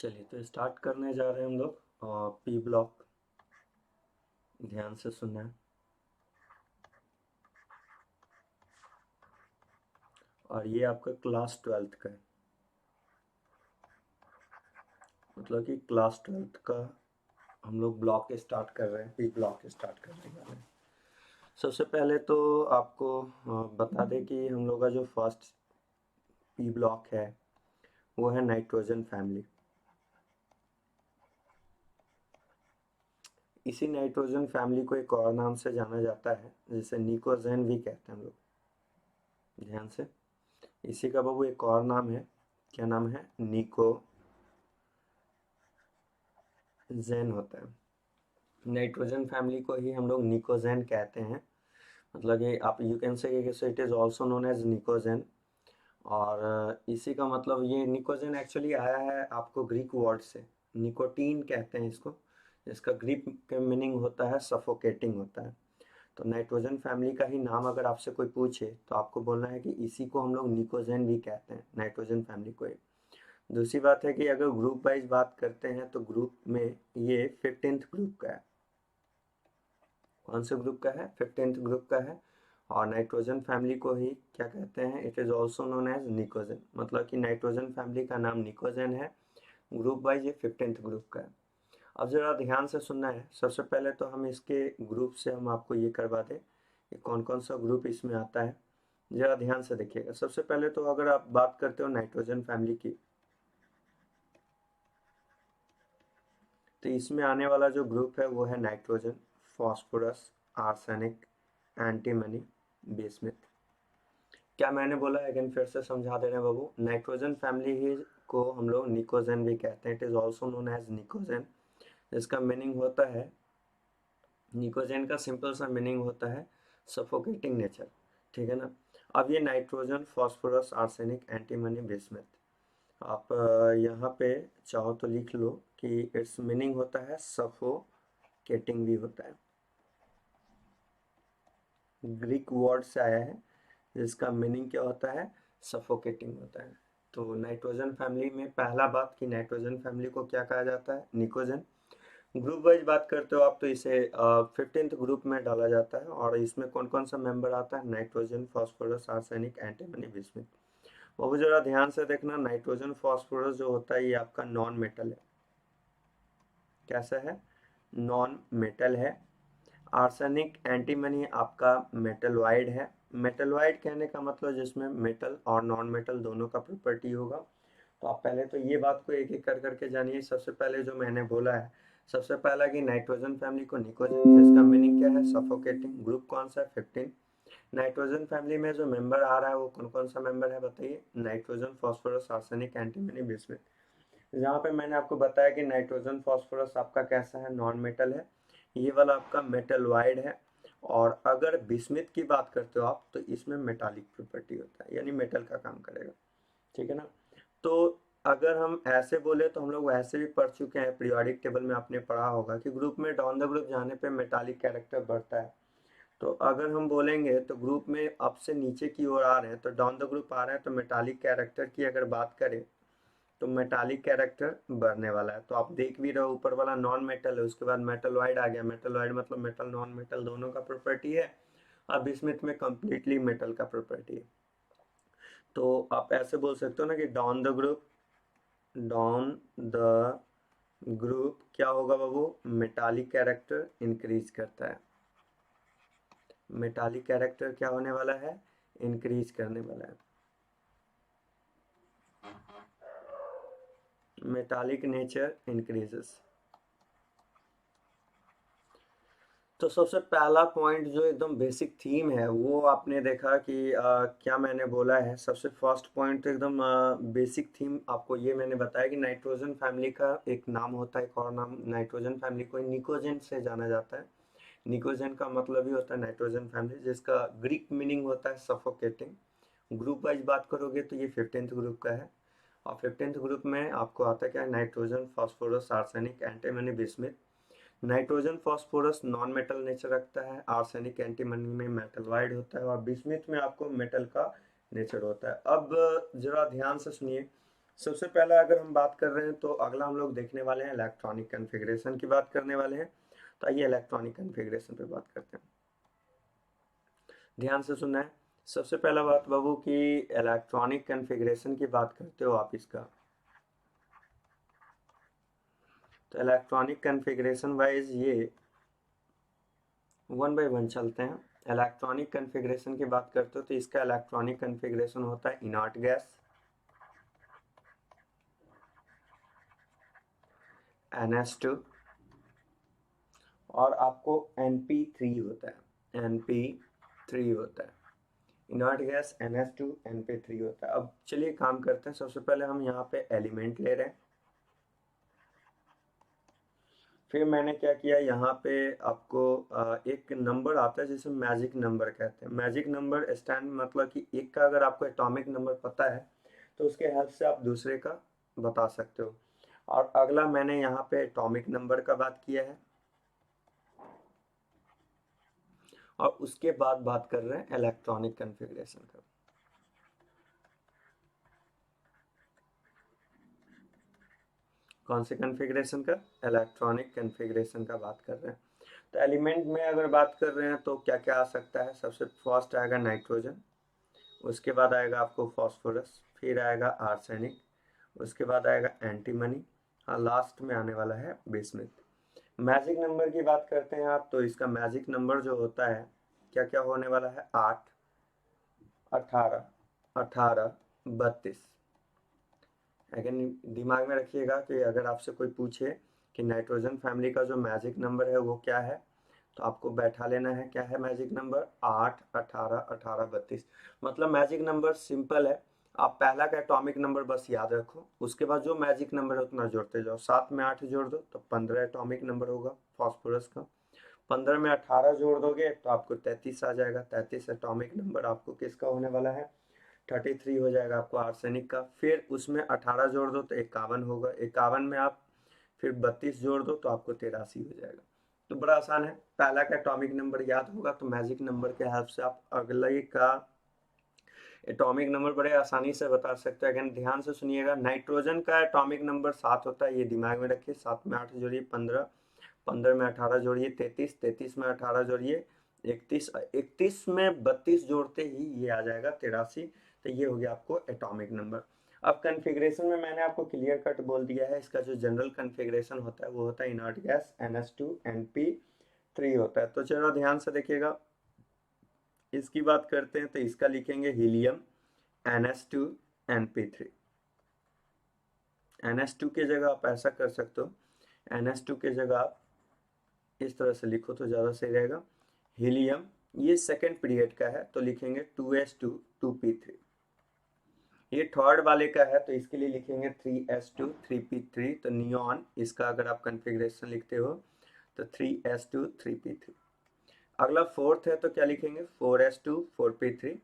चलिए तो स्टार्ट करने जा रहे हैं हम लोग पी ब्लॉक। ध्यान से सुनना है। और ये आपका क्लास 12th का है, मतलब कि क्लास 12th का हम लोग ब्लॉक स्टार्ट कर रहे हैं, पी ब्लॉक स्टार्ट करने जा रहे हैं। सबसे पहले तो आपको बता दें कि हम लोग का जो फर्स्ट पी ब्लॉक है वो है नाइट्रोजन फैमिली। इसी नाइट्रोजन फैमिली को एक और नाम से जाना जाता है जिसे निकोजेन भी कहते हैं हम लोग। ध्यान से, इसी का बाबू एक और नाम है। क्या नाम है? निकोजेन होता है। नाइट्रोजन फैमिली को ही हम लोग निकोजेन कहते हैं। मतलब कि आप you can say it is also known as nicogen. और इसी का मतलब ये निकोजेन एक्चुअली आया है आपको ग्रीक वर्ड से। निकोटीन कहते हैं इसको, इसका ग्रीक का मीनिंग होता है सफोकेटिंग होता है। तो नाइट्रोजन फैमिली का ही नाम अगर आपसे कोई पूछे तो आपको बोलना है कि इसी को हम लोग निकोजेन भी कहते हैं, नाइट्रोजन फैमिली को ही। दूसरी बात है कि अगर ग्रुप वाइज बात करते हैं तो ग्रुप में ये 15th ग्रुप का है। कौन से ग्रुप का है? 15th ग्रुप का है। और नाइट्रोजन फैमिली को ही क्या कहते हैं? It is also known as nicogen. मतलब कि नाइट्रोजन फैमिली का नाम निकोजेन है, ग्रुप वाइज ये 15th ग्रुप का है। अब जरा ध्यान से सुनना है। सबसे पहले तो हम इसके ग्रुप से हम आपको ये करवा दें कि कौन कौन सा ग्रुप इसमें आता है। जरा ध्यान से देखिएगा। सबसे पहले तो अगर आप बात करते हो नाइट्रोजन फैमिली की, तो इसमें आने वाला जो ग्रुप है वो है nitrogen, phosphorus, arsenic, antimony, bismuth. क्या मैंने बोला है? अगेन फिर से समझा दे रहे हैं बाबू। नाइट्रोजन फैमिली ही को हम लोग निकोजेन भी कहते हैं। It is also known as nicogen. इसका मीनिंग होता है, निकोजेन का सिंपल सा मीनिंग होता है सफोकेटिंग नेचर। ठीक है ना। अब ये nitrogen, phosphorus, arsenic, antimony, bismuth, आप यहाँ पे चाहो तो लिख लो कि इट्स मीनिंग होता है सफोकेटिंग भी होता है। ग्रीक वर्ड से आया है जिसका मीनिंग क्या होता है? सफोकेटिंग होता है। तो नाइट्रोजन फैमिली में पहला बात कि नाइट्रोजन फैमिली को क्या कहा जाता है? निकोजेन। ग्रुप वाइज बात करते हो आप तो इसे 15th ग्रुप में डाला जाता है। और इसमें कौन कौन सा मेंबर आता है? Nitrogen, phosphorus, arsenic, antimony, bismuth. वो भी जरा ध्यान से देखना। नाइट्रोजन फॉस्फोरस जो होता है ये आपका नॉन मेटल है। कैसा है? नॉन मेटल है। आर्सेनिक, एंटीमनी आपका मेटलवाइड है। मेटलवाइड कहने का मतलब जिसमें मेटल और नॉन मेटल दोनों का प्रॉपर्टी होगा। तो आप पहले तो ये बात को एक एक कर करके जानिए। सबसे पहले जो मैंने बोला है, सबसे पहला कि नाइट्रोजन फैमिली को निकोजेन, जिसका मीनिंग क्या है? सफोकेटिंग। ग्रुप कौन सा है? 15। नाइट्रोजन फैमिली में जो मेंबर आ रहा है वो कौन कौन सा मेंबर है बताइए? Nitrogen, phosphorus, arsenic, antimony, bismuth. जहाँ पे मैंने आपको बताया कि नाइट्रोजन फॉस्फोरस आपका कैसा है? नॉन मेटल है। ये वाला आपका मेटल वाइड है। और अगर बिस्मिथ की बात करते हो आप तो इसमें मेटालिक प्रॉपर्टी होता है, यानी मेटल का काम करेगा। ठीक है ना। तो अगर हम ऐसे बोले तो हम लोग वैसे भी पढ़ चुके हैं, पीरियोडिक टेबल में आपने पढ़ा होगा कि ग्रुप में डाउन द ग्रुप जाने पे मेटालिक कैरेक्टर बढ़ता है। तो अगर हम बोलेंगे तो ग्रुप में अप से नीचे की ओर आ रहे हैं तो डाउन द ग्रुप आ रहे हैं, तो मेटालिक कैरेक्टर की अगर बात करें तो मेटालिक कैरेक्टर बढ़ने वाला है। तो आप देख भी रहे हो ऊपर वाला नॉन मेटल है, उसके बाद मेटल वाइड आ गया। मेटल वाइड मतलब मेटल नॉन मेटल दोनों का प्रॉपर्टी है। अब बिस्मिथ में कंप्लीटली मेटल का प्रॉपर्टी है। तो आप ऐसे बोल सकते हो ना कि डाउन द ग्रुप क्या होगा बाबू? मेटालिक कैरेक्टर इंक्रीज करता है। मेटालिक कैरेक्टर क्या होने वाला है? इंक्रीज करने वाला है। Metallic nature increases. तो सबसे पहला पॉइंट जो एकदम बेसिक थीम है वो आपने देखा कि क्या मैंने बोला है। सबसे फर्स्ट पॉइंट तो एकदम बेसिक थीम आपको ये मैंने बताया कि नाइट्रोजन फैमिली का एक नाम होता है, एक और नाम। नाइट्रोजन फैमिली को निकोजेन से जाना जाता है। निकोजेन का मतलब ही होता है नाइट्रोजन फैमिली, जिसका ग्रीक मीनिंग होता है सफोकेटिंग। ग्रुप वाइज बात करोगे तो ये 15th ग्रुप का है। और 15th ग्रुप में आपको आता क्या है? Nitrogen, phosphorus, arsenic, antimony, bismuth. Nitrogen phosphorus non metal nature रखता है। आर्सेनिक एंटीमनी में मेटल वाइड होता है। और बिस्मिथ में आपको मेटल का नेचर होता है। अब जरा ध्यान से सुनिए। सबसे पहला अगर हम बात कर रहे हैं तो अगला हम लोग देखने वाले हैं इलेक्ट्रॉनिक कॉन्फ़िगरेशन की बात करने वाले हैं। तो आइए इलेक्ट्रॉनिक कॉन्फ़िगरेशन पे बात करते हैं। ध्यान से सुनना है। सबसे पहला बात बाबू कि इलेक्ट्रॉनिक कॉन्फ़िगरेशन की बात करते हो आप इसका, तो इलेक्ट्रॉनिक कॉन्फ़िगरेशन वाइज ये वन बाय वन चलते हैं। इलेक्ट्रॉनिक कॉन्फ़िगरेशन की बात करते हो तो इसका इलेक्ट्रॉनिक कॉन्फ़िगरेशन होता है इनर्ट गैस, NH2, और आपको NP3 होता है, NP3 होता है। इनर्ट गैस NH2 NP3 होता है। अब चलिए काम करते हैं। सबसे पहले हम यहाँ पे एलिमेंट ले रहे हैं, फिर मैंने क्या किया, यहाँ पे आपको एक नंबर आता है जिसे मैजिक नंबर कहते हैं। मैजिक नंबर स्टैंड मतलब कि एक का अगर आपको एटॉमिक नंबर पता है तो उसके हेल्प से आप दूसरे का बता सकते हो। और अगला मैंने यहाँ पे एटॉमिक नंबर का बात किया है, और उसके बाद बात कर रहे हैं इलेक्ट्रॉनिक कॉन्फ़िगरेशन का। कौन से कॉन्फ़िगरेशन का? इलेक्ट्रॉनिक कॉन्फ़िगरेशन का बात कर रहे हैं। तो एलिमेंट में अगर बात कर रहे हैं तो क्या क्या आ सकता है? सबसे फर्स्ट आएगा नाइट्रोजन, उसके बाद आएगा आपको फॉस्फोरस, फिर आएगा आर्सेनिक, उसके बाद आएगा एंटीमनी, और लास्ट में आने वाला है बिस्मिथ। मैजिक नंबर की बात करते हैं आप, तो इसका मैजिक नंबर जो होता है क्या क्या होने वाला है? 8, 18, 18, 32। अगेन दिमाग में रखिएगा कि अगर आपसे कोई पूछे कि नाइट्रोजन फैमिली का जो मैजिक नंबर है वो क्या है, तो आपको बैठा लेना है क्या है मैजिक नंबर? 8, 18, 18, 32। मतलब मैजिक नंबर सिंपल है, आप पहला का एटॉमिक नंबर बस याद रखो, उसके बाद जो मैजिक नंबर है उतना जोड़ते जाओ। 7 में 8 जोड़ दो तो 15 एटॉमिक नंबर होगा फॉस्फोरस का। 15 में 18 जोड़ दोगे तो आपको 33 आ जाएगा। 33 एटॉमिक नंबर आपको किसका होने वाला है? 33 हो जाएगा आपको आर्सेनिक का। फिर उसमें 18 जोड़ दो तो 51 होगा। 51 में आप फिर 32 जोड़ दो तो आपको 83 हो जाएगा। तो बड़ा आसान है, पहला का एटॉमिक नंबर याद होगा तो मैजिक नंबर के हेल्प से आप अगले का एटॉमिक नंबर बड़े आसानी से बता सकते हैं। अगर ध्यान से सुनिएगा, नाइट्रोजन का एटॉमिक नंबर 7 होता है, ये दिमाग में रखिए। 7 में 8 जोड़िए 15, 15 में 18 जोड़िए 33, 33 में 18 जोड़िए 31, 31 में 32 जोड़ते ही ये आ जाएगा 83। तो ये हो गया आपको एटॉमिक नंबर। अब कन्फिग्रेशन में मैंने आपको क्लियर कट बोल दिया है, इसका जो जनरल कन्फिग्रेशन होता है वो होता है इनर्ट गैस NH2 NP3 होता है। तो चलो ध्यान से देखिएगा, इसकी बात करते हैं तो इसका लिखेंगे हीलियम NH2 NP3। NH2 की जगह आप ऐसा कर सकते हो, NH2 की जगह आप इस तरह से लिखो तो ज़्यादा सही रहेगा। हीलियम ये सेकेंड पीरियड का है तो लिखेंगे 2s2 2p3। ये थर्ड वाले का है तो इसके लिए लिखेंगे 3s2 3p3। तो नियॉन इसका अगर आप कन्फिग्रेशन लिखते हो तो 3s2 3p3। अगला फोर्थ है तो क्या लिखेंगे? 4s2 4p3।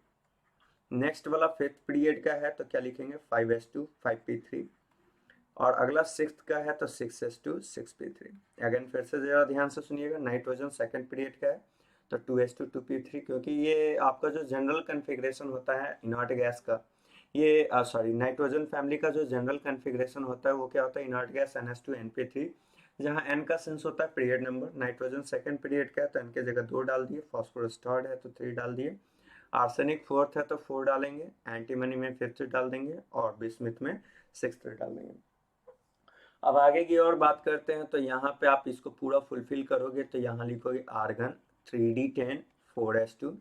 नेक्स्ट वाला फिफ्थ पीरियड का है तो क्या लिखेंगे? 5s2 5p3। और अगला सिक्स्थ का है तो 6s2 6p3। अगेन फिर से जरा ध्यान से सुनिएगा, नाइट्रोजन सेकंड पीरियड का है तो 2s2 2p3, क्योंकि ये आपका जो जनरल कन्फिग्रेशन होता है इनर्ट गैस का, ये सॉरी नाइट्रोजन फैमिली का जो जनरल कन्फिग्रेशन होता है वो क्या होता है? इनर्ट गैस NH2 NP3, जहाँ n का सेंस होता है period number. Nitrogen second period का है तो n की जगह 2 डाल दिए, फॉस्फोरस थर्ड है तो 3 डाल दिए, आर्सेनिक फोर्थ है तो 4 डालेंगे, एंटीमनी में फिफ्थ डाल देंगे, और बिस्मिथ में सिक्स्थ डाल देंगे। अब आगे की और बात करते हैं तो यहाँ पे आप इसको पूरा फुलफिल करोगे तो यहाँ लिखोगे आर्गन 3d10 4s2।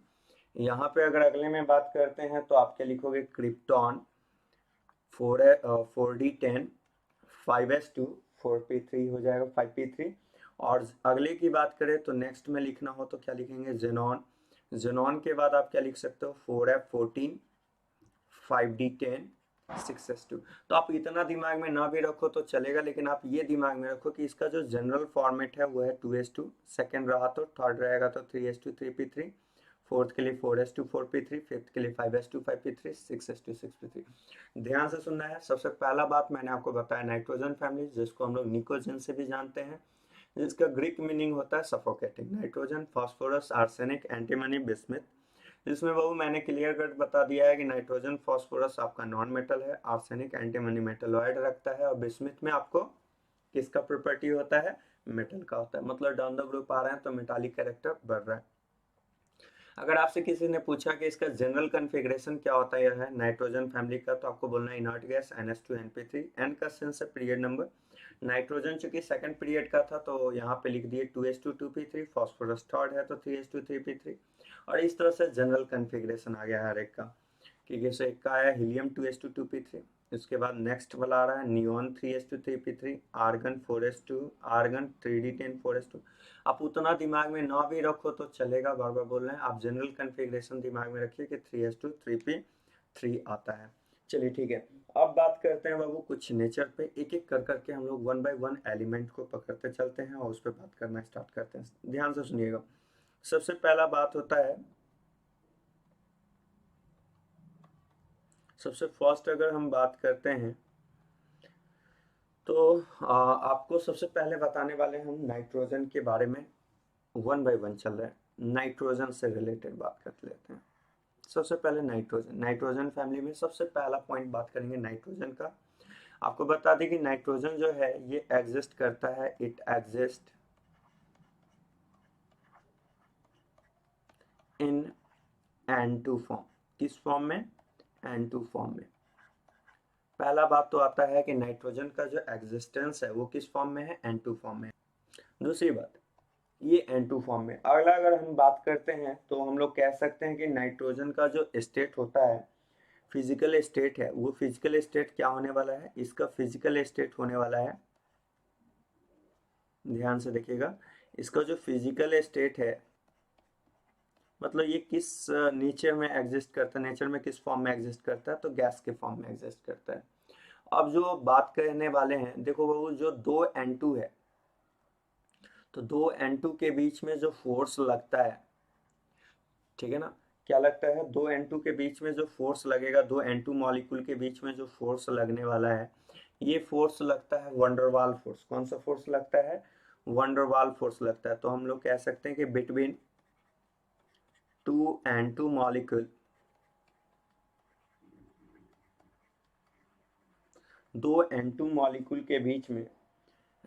यहाँ पे अगर अगले में बात करते हैं तो आप क्या लिखोगे? क्रिप्टॉन 4d10 5s2 4p3 हो जाएगा 5p3। और अगले की बात करें तो नेक्स्ट में लिखना हो तो क्या लिखेंगे? जेनॉन। जेनॉन के बाद आप क्या लिख सकते हो? 4f14 5d10 6s2। तो आप इतना दिमाग में ना भी रखो तो चलेगा, लेकिन आप ये दिमाग में रखो कि इसका जो जनरल फॉर्मेट है वो है 2s2, सेकेंड रहा तो थर्ड रहेगा तो 3s2 3p3, फोर्थ के लिए 4s2 4p3, फिफ्थ के लिए 5s2 5p3, 6s2 6p3। ध्यान से सुनना है। सबसे पहला बात मैंने आपको बताया नाइट्रोजन फैमिली, जिसको हम लोग निकोजन से भी जानते हैं, जिसका ग्रीक मीनिंग होता है suffocating. Nitrogen, phosphorus, arsenic, antimony, bismuth, जिसमें बाबू मैंने क्लियर कट बता दिया है कि नाइट्रोजन फॉस्फोरस आपका नॉन मेटल है, आर्सेनिक एंटीमनी मेटलॉइड रखता है, और बिस्मिथ में आपको किसका प्रॉपर्टी होता है, मेटल का होता है। मतलब डाउन द ग्रुप आ रहे हैं तो मेटालिक कैरेक्टर बढ़ रहा है। अगर आपसे किसी ने पूछा कि इसका जनरल कन्फिग्रेशन क्या होता है नाइट्रोजन फैमिली का, तो आपको बोलना है inert gas NH2 NP3। N का सेंस है पीरियड नंबर। नाइट्रोजन चूंकि सेकंड पीरियड का था तो यहाँ पे लिख दिए 2s2 2p3, फॉस्फोरस थर्ड है तो 3s2 3p3। और इस तरह से जनरल कन्फिग्रेशन आ गया हर एक का, कि जैसे एक का आया हीलियम 2s2 2p3, उसके बाद नेक्स्ट वाला आ रहा है neon 3s2 3p3, argon 4s2, argon 3d10 4s2। आप उतना दिमाग में ना भी रखो तो चलेगा, बार बार बोल रहे हैं, आप जनरल कन्फिग्रेशन दिमाग में रखिए कि 3s2 3p3 आता है। चलिए ठीक है, अब बात करते हैं बाबू कुछ नेचर पे, एक एक कर करके हम लोग 1 बाय 1 एलिमेंट को पकड़ते चलते हैं और उस पर बात करना स्टार्ट करते हैं। ध्यान से सुनिएगा। सबसे पहला बात होता है, सबसे फर्स्ट अगर हम बात करते हैं तो आपको सबसे पहले बताने वाले हम नाइट्रोजन के बारे में। 1 बाय 1 चल रहा है, नाइट्रोजन से रिलेटेड बात कर लेते हैं। सबसे पहले नाइट्रोजन, नाइट्रोजन फैमिली में सबसे पहला पॉइंट बात करेंगे नाइट्रोजन का। आपको बता दें कि नाइट्रोजन जो है ये एग्जिस्ट करता है, it exist in N2 form. किस फॉर्म में, N2 फॉर्म में। पहला बात तो आता है कि नाइट्रोजन का जो एग्जिस्टेंस है वो किस फॉर्म में है, N2 फॉर्म में। दूसरी बात, ये N2 फॉर्म में। अगला अगर हम बात करते हैं तो हम लोग कह सकते हैं कि नाइट्रोजन का जो स्टेट होता है, फिजिकल स्टेट है, वो फिजिकल स्टेट क्या होने वाला है, इसका फिजिकल स्टेट होने वाला है, ध्यान से देखिएगा, इसका जो फिजिकल स्टेट है, मतलब ये किस नेचर में एग्जिस्ट करता है, नेचर में किस फॉर्म में एग्जिस्ट करता है, तो गैस के फॉर्म में एग्जिस्ट करता है। अब जो बात करने वाले हैं, देखो बाबू जो दो N2 है, तो दो N2 के बीच में जो फोर्स लगता है, ठीक है ना, क्या लगता है, दो N2 के बीच में जो फोर्स लगेगा, दो N2 मॉलिक्यूल के बीच में जो फोर्स लगने वाला है, ये फोर्स लगता है वंडरवाल फोर्स। कौन सा फोर्स लगता है, वंडरवाल फोर्स लगता है। तो हम लोग कह सकते हैं कि बिटवीन टू N2 मॉलिक्यूल, दो N2 मॉलिक्यूल के बीच में,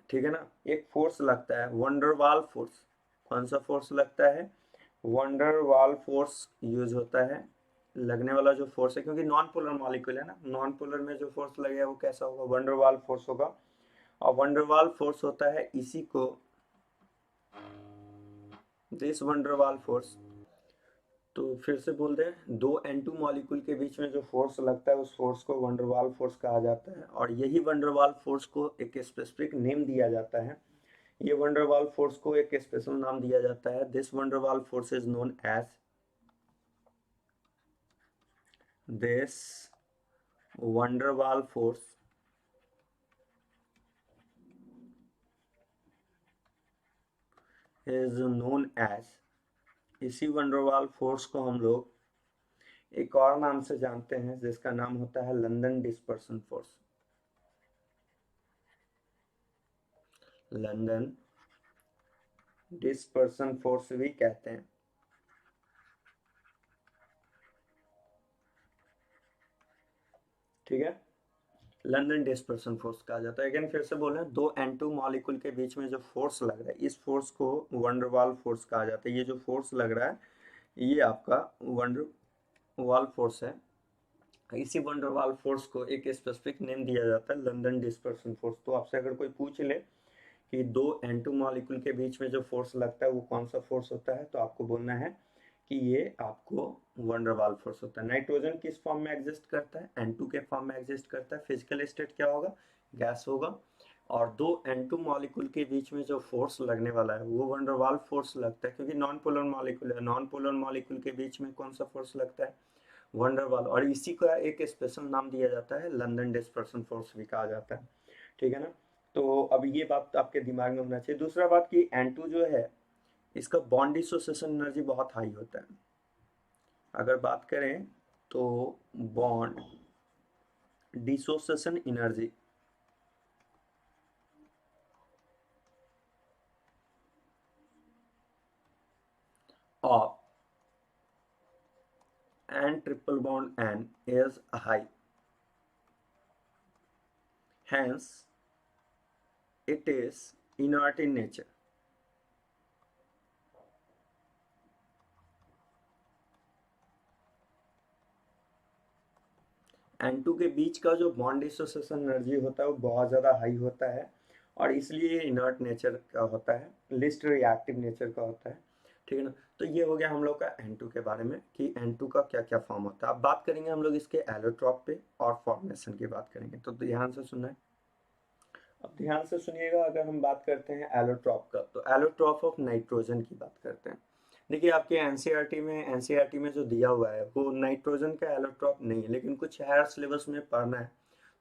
ठीक है ना, एक फोर्स लगता है वंडरवाल फोर्स। कौन सा फोर्स लगता है, वंडरवाल फोर्स यूज होता है, लगने वाला जो फोर्स है, क्योंकि नॉन पोलर मॉलिक्यूल है ना, नॉन पोलर में जो फोर्स लगेगा वो कैसा होगा, वंडरवाल फोर्स होगा। और वंडरवाल फोर्स होता है इसी को, दिस वंडरवाल फोर्स। तो फिर से बोल दें, दो N2 मॉलिक्यूल के बीच में जो फोर्स लगता है उस फोर्स को वंडरवाल फोर्स कहा जाता है, और यही वंडरवाल फोर्स को एक स्पेसिफिक नेम दिया जाता है। ये वंडरवाल फोर्स को एक स्पेशल नाम दिया जाता है, this van der Waals force is known as, this van der Waals force is known as, इसी वंडरवाल फोर्स को हम लोग एक और नाम से जानते हैं जिसका नाम होता है London dispersion force. London dispersion force भी कहते हैं, ठीक है, लंदन डिस्पर्सन फोर्स कहा जाता है। अगेन फिर से बोले, दो N2 मॉलिक्यूल के बीच में जो फोर्स लग रहा है इस फोर्स को वंडरवाल फोर्स कहा जाता है। ये जो फोर्स लग रहा है ये आपका वंडरवाल फोर्स है। इसी वंडरवाल फोर्स को एक स्पेसिफिक नेम दिया जाता है लंदन डिस्पर्सन फोर्स। तो आपसे अगर कोई पूछ ले कि दो N2 मॉलिक्यूल के बीच में जो फोर्स लगता है वो कौन सा फोर्स होता है, तो आपको बोलना है कि ये आपको वंडरवाल फोर्स होता है। नाइट्रोजन किस फॉर्म में एग्जिस्ट करता है, N2 के फॉर्म में एग्जिस्ट करता है, फिजिकल स्टेट क्या होगा, गैस होगा। और दो N2 मॉलिक्यूल के बीच में जो फोर्स लगने वाला है वो वंडरवाल फोर्स लगता है, क्योंकि नॉन पोलर मॉलिक्यूल है, नॉन पोलर मॉलिक्यूल के बीच में कौन सा फोर्स लगता है, वंडरवाल। और इसी का एक स्पेशल नाम दिया जाता है लंदन डिस्पर्सन फोर्स भी कहा जाता है, ठीक है ना। तो अब ये बात आपके दिमाग में होना चाहिए। दूसरा बात कि N2 जो है इसका बॉन्ड डिसोसिएशन एनर्जी बहुत हाई होता है। अगर बात करें तो bond dissociation energy of and triple bond N is high. Hence, it is inert in nature. N2 के बीच का जो बॉन्ड डिसोसिएशन एनर्जी होता है वो बहुत ज़्यादा हाई होता है और इसलिए इनर्ट नेचर का होता है, लिस्ट रिएक्टिव नेचर का होता है। ठीक है ना। तो ये हो गया हम लोग का N2 के बारे में कि N2 का क्या क्या फॉर्म होता है। अब बात करेंगे हम लोग इसके एलोट्रॉप पे और फॉर्मेशन की बात करेंगे। तो ध्यान से सुनना है। अब ध्यान से सुनिएगा। अगर हम बात करते हैं एलोट्रॉप का, तो एलोट्रॉप ऑफ नाइट्रोजन की बात करते हैं। देखिए आपके एनसीईआरटी में जो दिया हुआ है वो नाइट्रोजन का एलोट्रॉप नहीं है, लेकिन कुछ हायर सिलेबस में पढ़ना है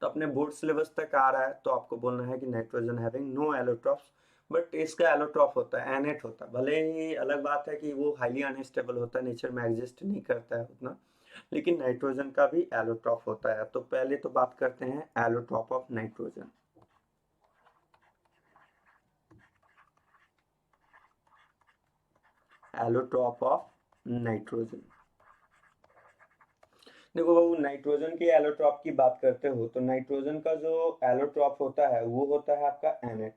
तो अपने बोर्ड सिलेबस तक आ रहा है तो आपको बोलना है कि nitrogen having no allotropes, but इसका एलोट्रॉप होता है, एनेट होता है। भले ही अलग बात है कि वो हाईली अनस्टेबल होता है, नेचर में एग्जिस्ट नहीं करता है उतना, लेकिन नाइट्रोजन का भी एलोट्रॉप होता है। तो पहले तो बात करते हैं allotrope of nitrogen. Allotrope of nitrogen. देखो बाबू, नाइट्रोजन के एलोट्रॉप की बात करते हो तो नाइट्रोजन का जो एलोट्रॉप होता है वो होता है आपका एनेट।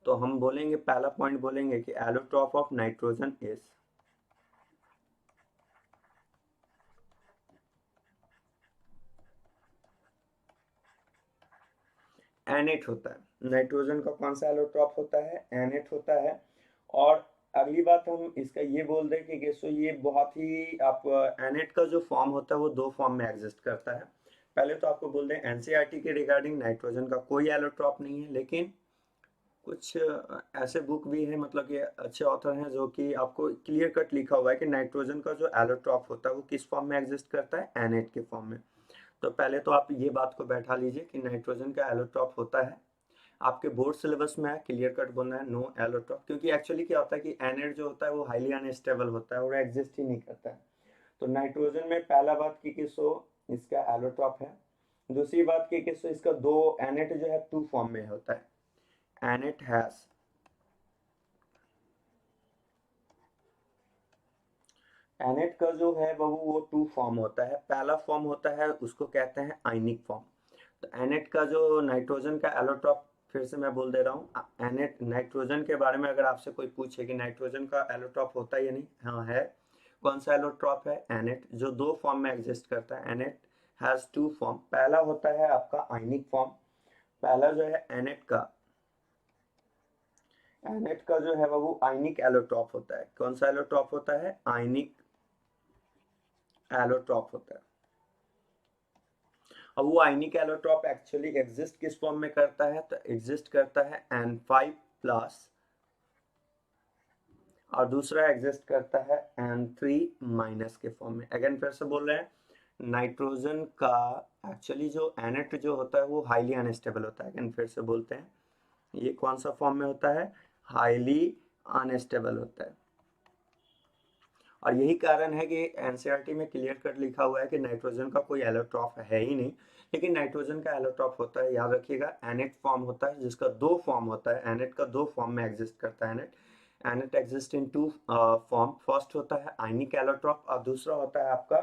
तो हम बोलेंगे, पहला पॉइंट बोलेंगे कि allotrope of nitrogen is Annette होता है। नाइट्रोजन का कौन सा एलोट्रॉप होता है? एनेट होता है। और अगली बात हम इसका ये बोल दें कि सो ये बहुत ही आप एनेट का जो फॉर्म होता है वो दो फॉर्म में एग्जिस्ट करता है। पहले तो आपको बोल दें एनसीईआरटी के रिगार्डिंग नाइट्रोजन का कोई एलोट्रॉप नहीं है, लेकिन कुछ ऐसे बुक भी हैं, मतलब कि अच्छे ऑथर हैं जो कि आपको क्लियर कट लिखा हुआ है कि नाइट्रोजन का जो एलोट्रॉप होता है वो किस फॉर्म में एग्जिस्ट करता है? एनेट के फॉर्म में। तो पहले तो आप ये बात को बैठा लीजिए कि नाइट्रोजन का एलोट्रॉप होता है। आपके बोर्ड सिलेबस में है, क्लियर कट बोलना है नो एलोट्रॉप, क्योंकि एक्चुअली क्या होता है कि एनेट जो होता है वो हाईली अनस्टेबल होता है और एग्जिस्ट ही नहीं करता है। तो नाइट्रोजन में पहला बात की सो इसका एलोट्रॉप है। दूसरी बात की सो इसका दो एनेट जो है टू फॉर्म में होता है। एनेट हैज एनेट का जो है वो टू फॉर्म होता है। पहला फॉर्म होता है उसको कहते हैं आयनिक फॉर्म। तो एनेट का जो नाइट्रोजन का एलोट्रॉप, फिर से मैं बोल दे रहा हूँ, एनेट नाइट्रोजन के बारे में अगर आपसे कोई पूछे कि नाइट्रोजन का एलोट्रॉप होता है या नहीं, हाँ है। कौन सा एलोट्रॉप है? एनेट, जो दो फॉर्म में एग्जिस्ट करता है। एनेट हैज टू फॉर्म। पहला होता है आपका आयनिक फॉर्म। पहला जो है एनेट का जो है वो आयनिक एलोट्रॉप होता है। कौन सा एलोट्रॉप होता है? आयनिक एलोट्रॉप होता है। अब वो आयनिक एलोट्रॉप एक्चुअली एग्जिस्ट किस फॉर्म में करता है? तो एग्जिस्ट करता है N5 प्लस, और दूसरा एग्जिस्ट करता है N3 माइनस के फॉर्म में। अगेन फिर से बोल रहे हैं, नाइट्रोजन का एक्चुअली जो एनेट जो होता है वो हाईली अनस्टेबल होता है। अगेन फिर से बोलते हैं, ये कौन सा फॉर्म में होता है? हाईली अनस्टेबल होता है। और यही कारण है कि एनसीईआरटी में क्लियर कट लिखा हुआ है कि नाइट्रोजन का कोई एलोट्रॉप है ही नहीं, लेकिन नाइट्रोजन का एलोट्रॉप होता है। याद रखिएगा, एनेट फॉर्म होता है जिसका दो फॉर्म होता है। एनेट का दो फॉर्म में एग्जिस्ट करता है। एनेट exist in two form. First होता है आयनिक एलोट्रॉप और दूसरा होता है आपका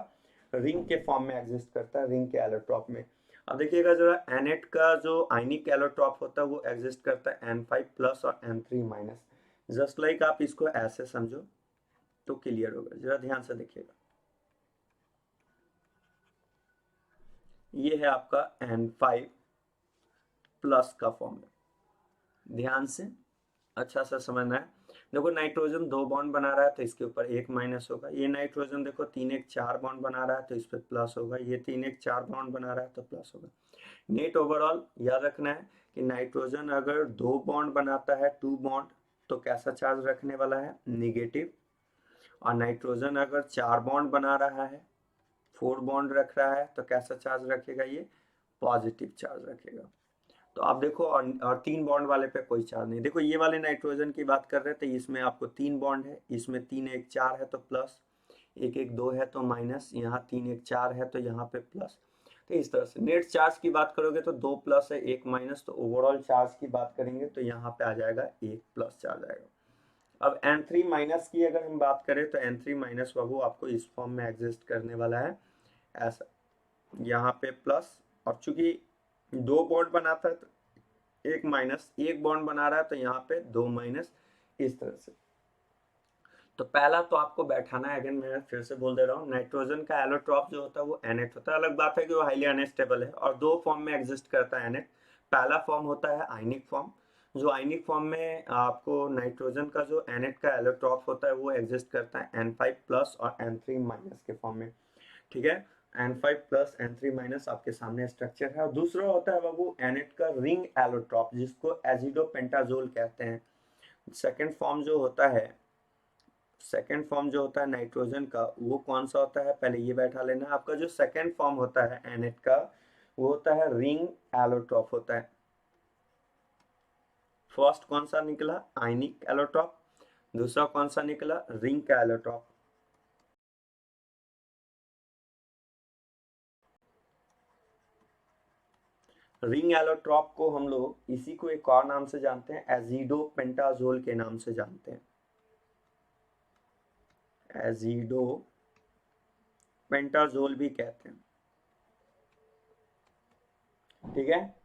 रिंग के फॉर्म में एग्जिस्ट करता है, रिंग के एलोट्रॉप में। अब देखिएगा जरा, एनेट का जो आयनिक एलोट्रॉप होता है वो एग्जिस्ट करता है N5 प्लस और N3 माइनस। जस्ट लाइक आप इसको ऐसे समझो तो क्लियर होगा। जरा ध्यान से देखिएगा, ये है आपका N5 प्लस का फॉर्मूला। ध्यान से अच्छा सा समझना है। देखो नाइट्रोजन दो बॉन्ड बना रहा है तो इसके ऊपर एक माइनस होगा। ये नाइट्रोजन देखो तीन एक चार बॉन्ड बना रहा है तो इस पर प्लस होगा। ये तीन एक चार बॉन्ड बना रहा है तो प्लस होगा। नेट ओवरऑल याद रखना है कि नाइट्रोजन अगर दो बॉन्ड बनाता है, टू बॉन्ड, तो कैसा चार्ज रखने वाला है? निगेटिव। और नाइट्रोजन अगर चार बॉन्ड बना रहा है, फोर बॉन्ड रख रहा है, तो कैसा चार्ज रखेगा? ये पॉजिटिव चार्ज रखेगा। तो आप देखो, और तीन बॉन्ड वाले पे कोई चार्ज नहीं। देखो ये वाले नाइट्रोजन की बात कर रहे थे, इसमें आपको तीन बॉन्ड है, इसमें तीन एक चार है तो प्लस, एक एक दो है तो माइनस, यहाँ तीन एक चार है तो यहाँ पे प्लस। तो इस तरह से नेट चार्ज की बात करोगे तो दो प्लस है एक माइनस, तो ओवरऑल चार्ज की बात करेंगे तो यहाँ पे आ जाएगा एक प्लस चार्ज आएगा। अब N3 माइनस की अगर हम बात करें तो N3 माइनस बाबू आपको इस फॉर्म में एग्जिस्ट करने वाला है ऐसा, यहाँ पे प्लस, और चूंकि दो बॉन्ड बनाता है तो एक माइनस, एक बॉन्ड बना रहा है तो यहाँ पे दो माइनस, इस तरह से। तो पहला तो आपको बैठाना है, अगेन मैं फिर से बोल दे रहा हूँ, नाइट्रोजन का एलोट्रॉप जो होता है वो एनेट होता है। अलग बात है कि वो हाईली अनस्टेबल है और दो फॉर्म में एग्जिस्ट करता है एनेट। पहला फॉर्म होता है आयनिक फॉर्म, जो आयनिक फॉर्म में आपको नाइट्रोजन का जो एनेट का एलोट्रॉप होता है वो एग्जिस्ट करता है N5 प्लस और N3 माइनस के फॉर्म में, ठीक है। N5 प्लस N3 माइनस आपके सामने स्ट्रक्चर है। और दूसरा होता है बाबू एनेट का रिंग एलोट्रॉप, जिसको एजिडोपेंटाजोल कहते हैं। सेकेंड फॉर्म जो होता है, सेकेंड फॉर्म जो होता है नाइट्रोजन का, वो कौन सा होता है, पहले ये बैठा लेना। आपका जो सेकेंड फॉर्म होता है एनेट का, वो होता है रिंग एलोट्रॉप होता है। फर्स्ट कौन सा निकला, आयनिक एलोट्रॉप, दूसरा कौन सा निकला, रिंग का एलोट्रॉप। रिंग एलोट्रॉप को हम लोग इसी को एक और नाम से जानते हैं, एजिडोपेंटाजोल के नाम से जानते हैं, एजिडोपेंटाजोल भी कहते हैं, ठीक है।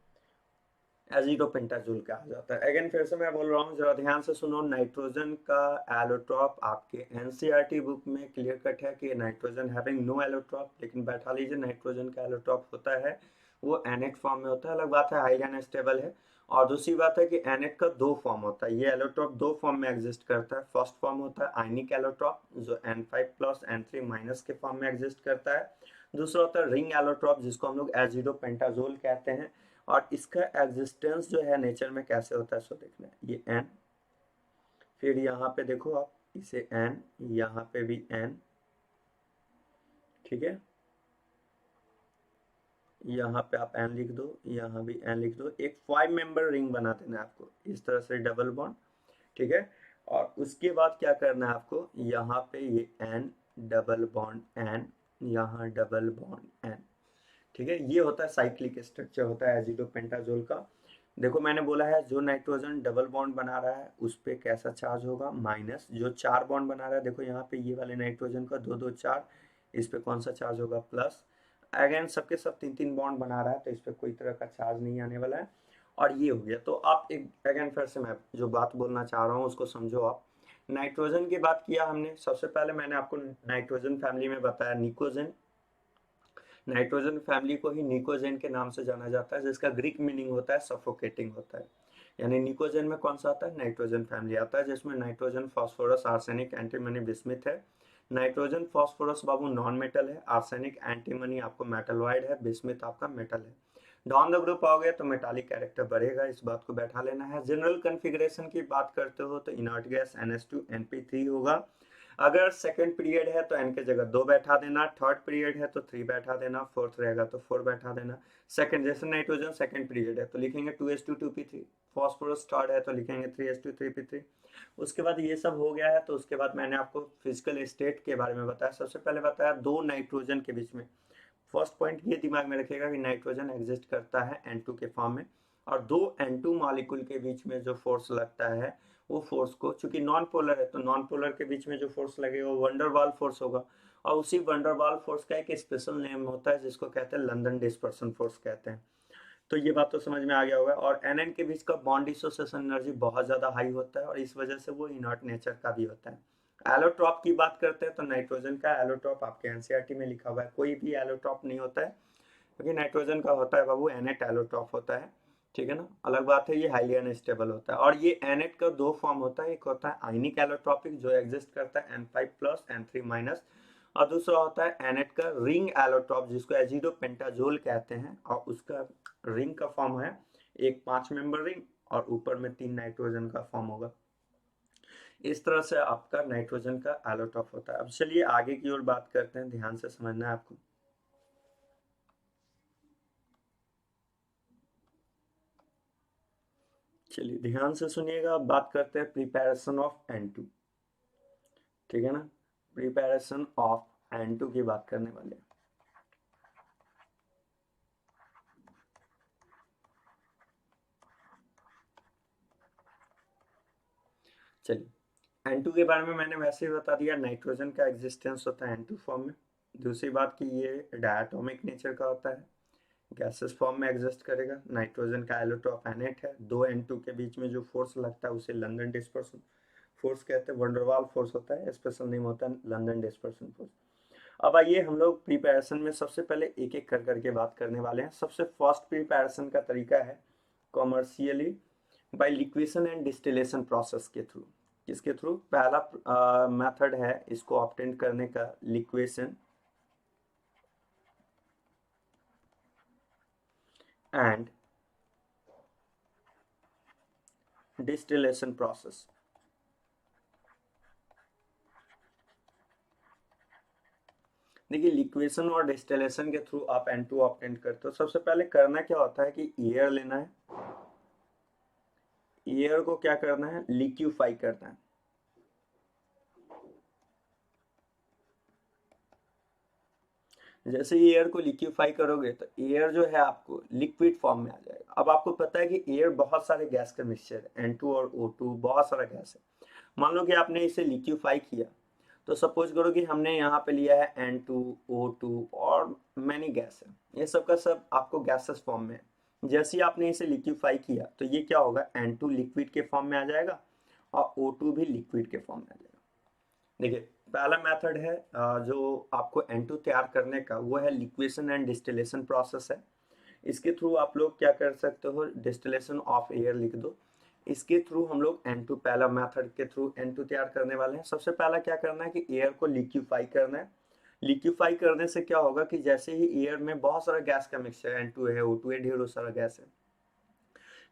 एजिडोपेंटाजोल कहा जाता है। अगेन फिर से मैं बोल रहा हूँ, जरा ध्यान से सुनो। नाइट्रोजन का एलोट्रॉप आपके एनसीईआरटी बुक में क्लियर कट है कि नाइट्रोजन हैविंग नो एलोट्रॉप, लेकिन बैठा लीजिए नाइट्रोजन का एलोट्रॉप होता है वो एनेट फॉर्म में होता है। अलग बात है हाईली अनस्टेबल है। और दूसरी बात है कि एनेट का दो फॉर्म होता है, ये एलोट्रॉप दो फॉर्म में एग्जिस्ट करता है। फर्स्ट फॉर्म होता है आयनिक एलोट्रॉप, जो N5 प्लस N3 माइनस के फॉर्म में एग्जिस्ट करता है। दूसरा होता है रिंग एलोट्रॉप, जिसको हम लोग एजिडोपेंटाजोल कहते हैं। और इसका एग्जिस्टेंस जो है नेचर में कैसे होता है सो देखना है। ये N, फिर यहाँ पे देखो आप इसे N, यहाँ पे भी N, ठीक है। यहाँ पे आप N लिख दो, यहाँ भी N लिख दो। एक 5 मेंबर रिंग बना देना है आपको इस तरह से, डबल बॉन्ड, ठीक है। और उसके बाद क्या करना है आपको, यहाँ पे ये N, डबल बॉन्ड N, यहाँ डबल बॉन्ड N, ठीक है। ये होता है साइक्लिक स्ट्रक्चर होता है एजिडोपेंटाजोल का। देखो मैंने बोला है जो नाइट्रोजन डबल बॉन्ड बना रहा है उस पे कैसा चार्ज होगा, माइनस। जो चार बॉन्ड बना रहा है, देखो यहाँ पे ये वाले नाइट्रोजन का दो दो चार, इस पे कौन सा चार्ज होगा, प्लस। अगेन सबके सब तीन तीन बॉन्ड बना रहा है तो इस पे कोई तरह का चार्ज नहीं आने वाला है। और ये हो गया। तो आप एक अगेन फिर से मैं जो बात बोलना चाह रहा हूँ उसको समझो आप। नाइट्रोजन की बात किया हमने, सबसे पहले मैंने आपको नाइट्रोजन फैमिली में बताया निकोजेन। नाइट्रोजन फैमिली को ही निकोजेन के नाम से जाना जाता है, जिसका ग्रीक मीनिंग होता है सफोकेटिंग होता है। यानी निकोजेन में कौन सा आता है, नाइट्रोजन फैमिली आता है, जिसमें nitrogen, phosphorus, arsenic, antimony, bismuth है। नाइट्रोजन फास्फोरस बाबू नॉन मेटल है, आर्सेनिक एंटीमनी आपको मेटलॉइड है, बिस्मिथ आपका मेटल है। डाउन द ग्रुप आओगे तो मेटालिक कैरेक्टर बढ़ेगा, इस बात को बैठा लेना है। जनरल कन्फिग्रेशन की बात करते हो तो इनर्ट गैस NH2 NP3 होगा। अगर सेकंड पीरियड है तो n के जगह 2 बैठा देना, थर्ड पीरियड है तो 3 बैठा देना, फोर्थ रहेगा तो 4 बैठा देना। सेकंड, जैसे नाइट्रोजन सेकंड पीरियड है तो लिखेंगे 2s2 2p3, फॉस्फोरस थर्ड है तो लिखेंगे 3s2 3p3। उसके बाद ये सब हो गया है तो उसके बाद मैंने आपको फिजिकल स्टेट के बारे में बताया। सबसे पहले बताया दो नाइट्रोजन के बीच में, फर्स्ट पॉइंट ये दिमाग में रखिएगा कि नाइट्रोजन एग्जिस्ट करता है N2 के फॉर्म में, और दो N2 मॉलिक्यूल के बीच में जो फोर्स लगता है वो फोर्स को, चूंकि नॉन पोलर है तो नॉन पोलर के बीच में जो फोर्स लगेगा वो वंडरवाल फोर्स होगा। और उसी वंडरवाल फोर्स का एक स्पेशल नेम होता है जिसको कहते हैं लंदन डिस्पर्सन फोर्स कहते हैं। तो ये बात तो समझ में आ गया होगा। और NN के बीच का बॉन्ड डिसोसिएशन एनर्जी बहुत ज़्यादा हाई होता है और इस वजह से वो इनर्ट नेचर का भी होता है। एलोट्रॉप की बात करते हैं तो नाइट्रोजन का एलोट्रॉप आपके एनसीईआरटी में लिखा हुआ है, कोई भी एलोट्रॉप नहीं होता है, क्योंकि नाइट्रोजन का होता है बाबू एनेट एलोट्रॉप होता है, ठीक है ना। अलग बात है ये हाईली अनस्टेबल होता है। और ये एनेट का दो फॉर्म होता है, एक होता है आयनिक एलोट्रॉपिक जो एग्जिस्ट करता है N5 प्लस N3 माइनस, और दूसरा होता है एनेट का रिंग एलोट्रॉप जिसको एजिडोपेंटाजोल कहते हैं, और उसका रिंग का फॉर्म है एक 5 मेंबर रिंग और ऊपर में 3 नाइट्रोजन का फॉर्म होगा। इस तरह से आपका नाइट्रोजन का एलोट्रॉप होता है। अब चलिए आगे की ओर बात करते हैं, ध्यान से समझना है आपको। चलिए ध्यान से सुनिएगा। अब बात करते हैं प्रिपरेशन ऑफ N2, ठीक है ना। प्रिपरेशन ऑफ N2 की बात करने वाले हैं। चलिए N2 के बारे में मैंने वैसे ही बता दिया, नाइट्रोजन का एग्जिस्टेंस होता है N2 फॉर्म में। दूसरी बात कि ये डायटोमिक नेचर का होता है, गैसेस फॉर्म में एग्जिस्ट करेगा। नाइट्रोजन का एलोटोफेनेट है, दो N2 के बीच में जो फोर्स लगता है उसे लंदन डिस्पर्सन फोर्स कहते हैं, वंडरवाल फोर्स होता है, स्पेशल नेम होता है लंदन डिस्पर्सन फोर्स। अब आइए हम लोग प्रिपरेशन में सबसे पहले एक एक कर करके बात करने वाले हैं। सबसे फर्स्ट प्रिपरेशन का तरीका है commercially by liquation and distillation process के थ्रू। किसके थ्रू? पहला मेथड है इसको ऑब्टेन करने का, लिक्वेशन एंड डिस्टिलेशन प्रोसेस। देखिए लिक्वेशन और डिस्टिलेशन के थ्रू आप N2 ऑब्टेन करते हो। सबसे पहले करना क्या होता है कि एयर लेना है, एयर को क्या करना है? लिक्विफाई करना है। जैसे ही एयर को लिक्विफाई करोगे तो एयर जो है आपको लिक्विड फॉर्म में आ जाएगा। अब आपको पता है कि एयर बहुत सारे गैस का मिक्सचर है, N2 और O2 बहुत सारा गैस है। मान लो कि आपने इसे लिक्विफाई किया, तो सपोज करो कि हमने यहाँ पे लिया है N2, O2 और मैनी गैस है, ये सब का सब आपको गैसेस फॉर्म में है। जैसे ही आपने इसे लिक्विफाई किया तो ये क्या होगा? N2 लिक्विड के फॉर्म में आ जाएगा और O2 भी लिक्विड के फॉर्म में आ जाएगा। देखिए पहला मेथड है जो आपको N2 तैयार करने का, वो है लिक्वेशन एंड डिस्टिलेशन प्रोसेस है। इसके थ्रू आप लोग क्या कर सकते हो? डिस्टिलेशन ऑफ एयर लिख दो। इसके थ्रू हम लोग N2, पहला मेथड के थ्रू N2 तैयार करने वाले हैं। सबसे पहला क्या करना है कि एयर को लिक्विफाई करना है। लिक्विफाई करने से क्या होगा कि जैसे ही एयर में बहुत सारा गैस का मिक्सचर है, N2 है, O2 है, ढेरों सारा गैस है,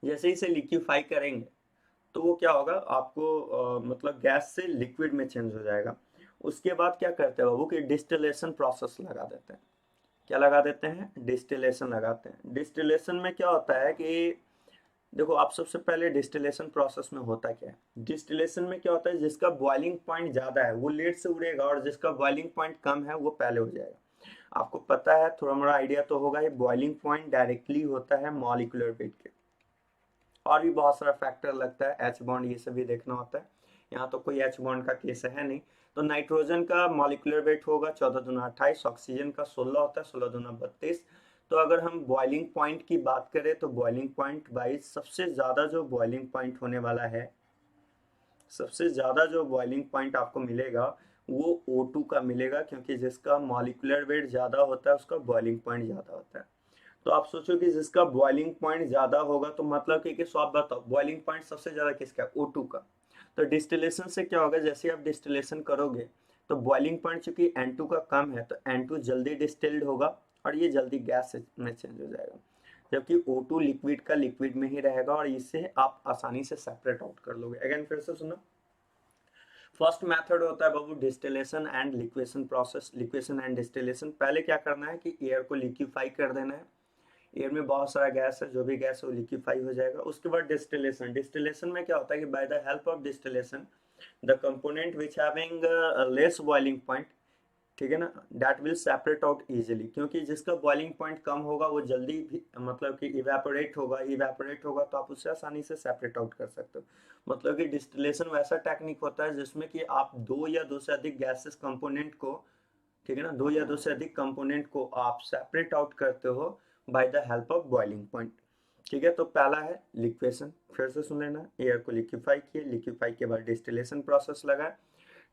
जैसे ही इसे लिक्विफाई करेंगे तो वो क्या होगा आपको मतलब गैस से लिक्विड में चेंज हो जाएगा। उसके बाद क्या करते हैं बाबू कि डिस्टिलेशन प्रोसेस लगा देते हैं। क्या लगा देते हैं? डिस्टिलेशन लगाते हैं। डिस्टिलेशन में क्या होता है कि देखो आप सबसे पहले डिस्टिलेशन प्रोसेस में होता क्या है? डिस्टिलेशन में क्या होता है, जिसका बॉइलिंग पॉइंट ज़्यादा है वो लेट से उड़ेगा और जिसका बॉइलिंग पॉइंट कम है वो पहले हो जाएगा। आपको पता है, थोड़ा मोड़ा आइडिया तो होगा, ये बॉइलिंग पॉइंट डायरेक्टली होता है मॉलिक्यूलर वेट के, और भी बहुत सारा फैक्टर लगता है, एच बॉन्ड ये सब भी देखना होता है। यहाँ तो कोई एच बॉन्ड का केस है नहीं। तो नाइट्रोजन का मॉलिक्यूलर वेट होगा 14 दूना 28, ऑक्सीजन का 16 होता है, 16 दूना 32। तो अगर हम बॉइलिंग पॉइंट की बात करें तो बॉइलिंग पॉइंट वाइज सबसे ज़्यादा जो बॉइलिंग पॉइंट होने वाला है, सबसे ज़्यादा जो बॉइलिंग पॉइंट आपको मिलेगा वो O2 का मिलेगा, क्योंकि जिसका मॉलिक्यूलर वेट ज़्यादा होता है उसका बॉइलिंग पॉइंट ज़्यादा होता है। तो आप सोचो कि जिसका बॉइलिंग पॉइंट ज़्यादा होगा तो मतलब कि सो आप बताओ बॉइलिंग पॉइंट सबसे ज़्यादा किसका है? O2 का। तो डिस्टिलेशन से क्या होगा, जैसे आप डिस्टिलेशन करोगे तो बॉइलिंग पॉइंट चूंकि N2 का कम है तो N2 जल्दी डिस्टिल्ड होगा और ये जल्दी गैस में चेंज हो जाएगा, जबकि O2 लिक्विड का लिक्विड में ही रहेगा और इससे आप आसानी से सेपरेट आउट कर लोगे। अगेन फिर से सुनो, फर्स्ट मेथड होता है बाबू distillation and liquation process, liquation and distillation. पहले क्या करना है कि एयर को लिक्विफाई कर देना है। एयर में बहुत सारा गैस है, जो भी गैस है वो लिक्विफाई हो जाएगा। उसके बाद डिस्टिलेशन, डिस्टिलेशन में क्या होता है कि by the help of distillation the component which having less boiling point, ठीक है ना, that will separate out easily, क्योंकि जिसका बॉइलिंग पॉइंट कम होगा वो जल्दी भी मतलब कि इवेपोरेट होगा, इवेपोरेट होगा तो आप उससे आसानी से सेपरेट आउट कर सकते हो। मतलब कि डिस्टिलेशन वैसा टेक्निक होता है जिसमें कि आप दो या दो से अधिक गैसेस कंपोनेंट को, ठीक है ना, दो या दो से अधिक कंपोनेंट को आप सेपरेट आउट करते हो by the help of boiling point. ठीक है, तो पहला है लिक्वेशन, फिर से सुन लेना, एयर को लिक्विफाई किए, लिक्विफाई के बाद डिस्टिलेशन प्रोसेस लगा।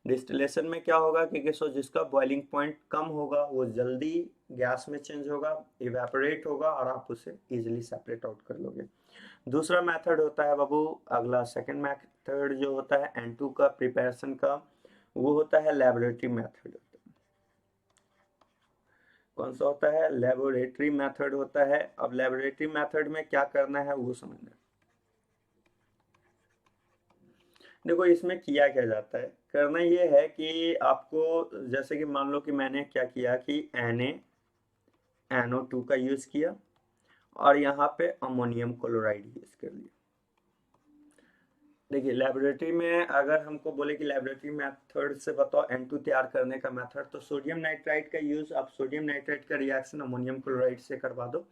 डिस्टिलेशन में क्या होगा कि सो जिसका बॉइलिंग पॉइंट कम होगा वो जल्दी गैस में चेंज होगा, इवेपोरेट होगा और आप उसे इजीली सेपरेट आउट कर लोगे। दूसरा मेथड होता है बाबू, अगला सेकंड मेथड जो होता है N2 का प्रिपरेशन का, वो होता है लेबोरेटरी मेथड। कौन सा होता है? लेबोरेटरी मेथड होता है। अब लेबोरेटरी मेथड में क्या करना है वो समझना। देखो इसमें किया क्या जाता है, करना ये है कि आपको जैसे कि मान लो कि मैंने क्या किया कि NaNO2 का यूज किया और यहाँ पे अमोनियम क्लोराइड यूज कर लिया। देखिए लेबोरेटरी में अगर हमको बोले कि लेबोरेटरी मेथड से बताओ N2 तैयार करने का मेथड, तो सोडियम नाइट्राइट का यूज, आप सोडियम नाइट्राइट का रिएक्शन अमोनियम क्लोराइड से करवा दो।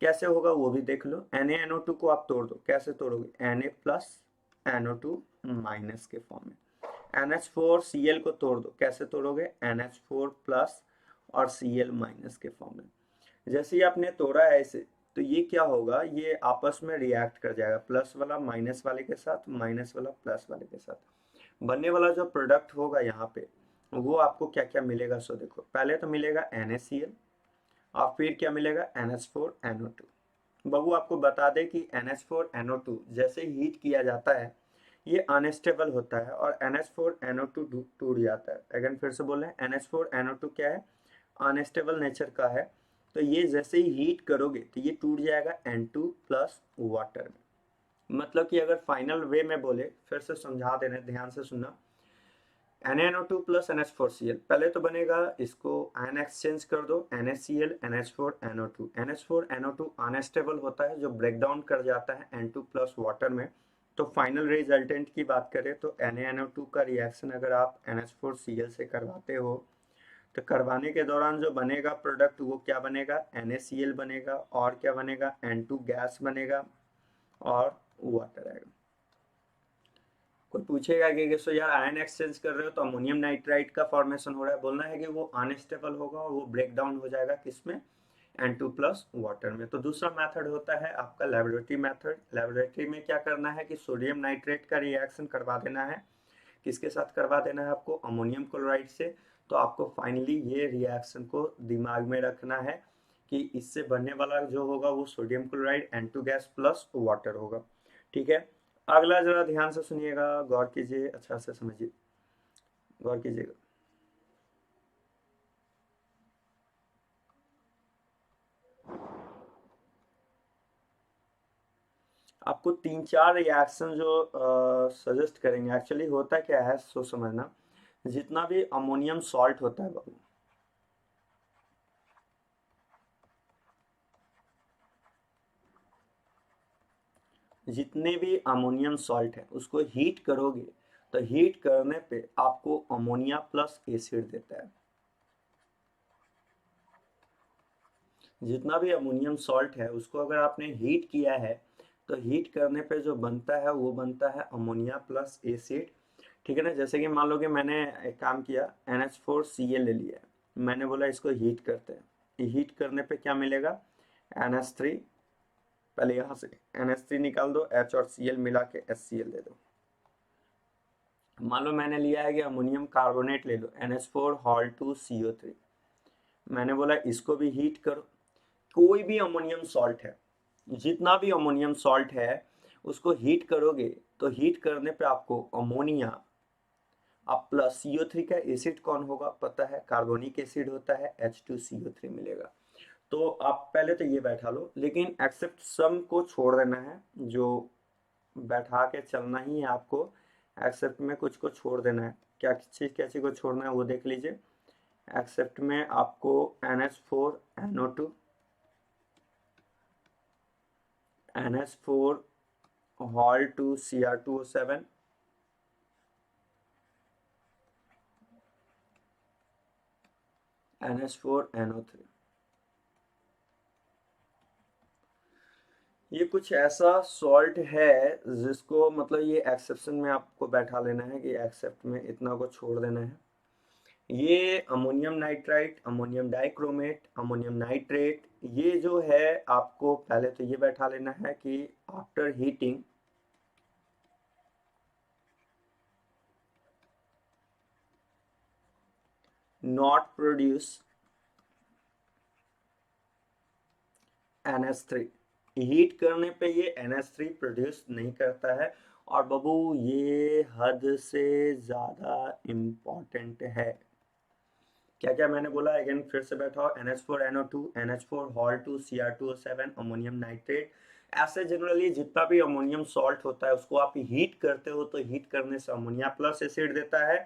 कैसे होगा वो भी देख लो। NaNO2 को आप तोड़ दो, कैसे तोड़ोगे? Na प्लस NO2 माइनस के फॉर्म में। NH4Cl को तोड़ दो, कैसे तोड़ोगे, NH4 प्लस और Cl माइनस के फॉर्म में। जैसे ही आपने तोड़ा है इसे, तो ये क्या होगा, ये आपस में रिएक्ट कर जाएगा, प्लस वाला माइनस वाले के साथ, माइनस वाला प्लस वाले के साथ। बनने वाला जो प्रोडक्ट होगा यहाँ पे, वो आपको क्या क्या मिलेगा, सो देखो पहले तो मिलेगा NaCl और फिर क्या मिलेगा, NH4NO2। बबू आपको बता दें कि NH4NO2 जैसे हीट किया जाता है ये अनस्टेबल होता है और NH4NO2 टूट जाता है। अगेन फिर से बोल रहे हैं, NH4NO2 क्या है, अनस्टेबल नेचर का है। तो ये जैसे ही हीट करोगे तो ये टूट जाएगा N2 प्लस वाटर में। मतलब कि अगर फाइनल वे में बोले, फिर से समझा देने, ध्यान से सुनना। NaNO2 प्लस NH4Cl, पहले तो बनेगा, इसको आयन एक्सचेंज कर दो, NaCl NH4NO2। NH4NO2 अनस्टेबल होता है जो ब्रेक डाउन कर जाता है N2 प्लस वाटर में। तो फाइनल रिजल्टेंट की बात करें तो NaNO2 का रिएक्शन अगर आप NH4Cl से करवाते हो तो करवाने के दौरान जो बनेगा प्रोडक्ट वो क्या बनेगा, NaCl बनेगा और क्या बनेगा, N2 गैस बनेगा और वाटर आएगा। कोई पूछेगा कि सो यार आयन एक्सचेंज कर रहे हो तो अमोनियम नाइट्राइट का फॉर्मेशन हो रहा है, बोलना है कि वो अनस्टेबल होगा और वो ब्रेक डाउन हो जाएगा किसमें, N2 प्लस वाटर में। तो दूसरा मेथड होता है आपका लेबोरेटरी मेथड। लेबोरेटरी में क्या करना है कि सोडियम नाइट्रेट का रिएक्शन करवा देना है, किसके साथ करवा देना है आपको, अमोनियम क्लोराइड से। तो आपको फाइनली ये रिएक्शन को दिमाग में रखना है कि इससे बनने वाला जो होगा वो sodium chloride N2 gas plus water होगा। ठीक है, अगला जरा ध्यान से सुनिएगा, गौर कीजिए, अच्छा से समझिए, गौर कीजिएगा। आपको 3-4 रिएक्शन जो सजेस्ट करेंगे, एक्चुअली होता क्या है सो समझना, जितना भी अमोनियम सॉल्ट होता है बाबू, जितने भी अमोनियम सॉल्ट है उसको हीट करोगे तो हीट करने पे आपको अमोनिया प्लस एसिड देता है। जितना भी अमोनियम सॉल्ट है उसको अगर आपने हीट किया है तो हीट करने पे जो बनता है वो बनता है अमोनिया प्लस एसिड। ठीक है ना, जैसे कि मान लो कि मैंने एक काम किया, NH4Cl ले लिया, मैंने बोला इसको हीट करते हैं, हीट करने पे क्या मिलेगा, NH3, पहले यहाँ से NH3 निकाल दो, H और Cl मिला के HCl दे दो। मान लो मैंने लिया है कि अमोनियम कार्बोनेट ले लो, NH4 Hal2CO3, मैंने बोला इसको भी हीट करो। कोई भी अमोनियम सॉल्ट है, जितना भी अमोनियम सॉल्ट है उसको हीट करोगे तो हीट करने पे आपको अमोनिया अब प्लस CO3 का एसिड कौन होगा पता है, कार्बोनिक एसिड होता है, H2CO3 मिलेगा। तो आप पहले तो ये बैठा लो, लेकिन एक्सेप्ट सम को छोड़ देना है, जो बैठा के चलना ही है आपको, एक्सेप्ट में कुछ को छोड़ देना है। क्या चीज़ क्या चीज़ को छोड़ना है वो देख लीजिए। एक्सेप्ट में आपको NH4NO2, NH4 Hal2 Cr2O7, NH4NO3, ये कुछ ऐसा सॉल्ट है जिसको मतलब ये एक्सेप्शन में आपको बैठा लेना है कि एक्सेप्ट में इतना को छोड़ देना है। ये ammonium nitrite, ammonium dichromate, ammonium nitrate, ये जो है आपको पहले तो ये बैठा लेना है कि after heating not produce NH3, heat करने पे ये NH3 प्रोड्यूस नहीं करता है। और बाबू ये हद से ज़्यादा इम्पॉर्टेंट है। क्या क्या मैंने बोला, अगेन फिर से बैठाओ, NH4NO2, NH4 Hal2 Cr2O7, ammonium nitrate. ऐसे जनरली जितना भी अमोनियम सॉल्ट होता है उसको आप हीट करते हो तो हीट करने से अमोनिया प्लस एसिड देता है।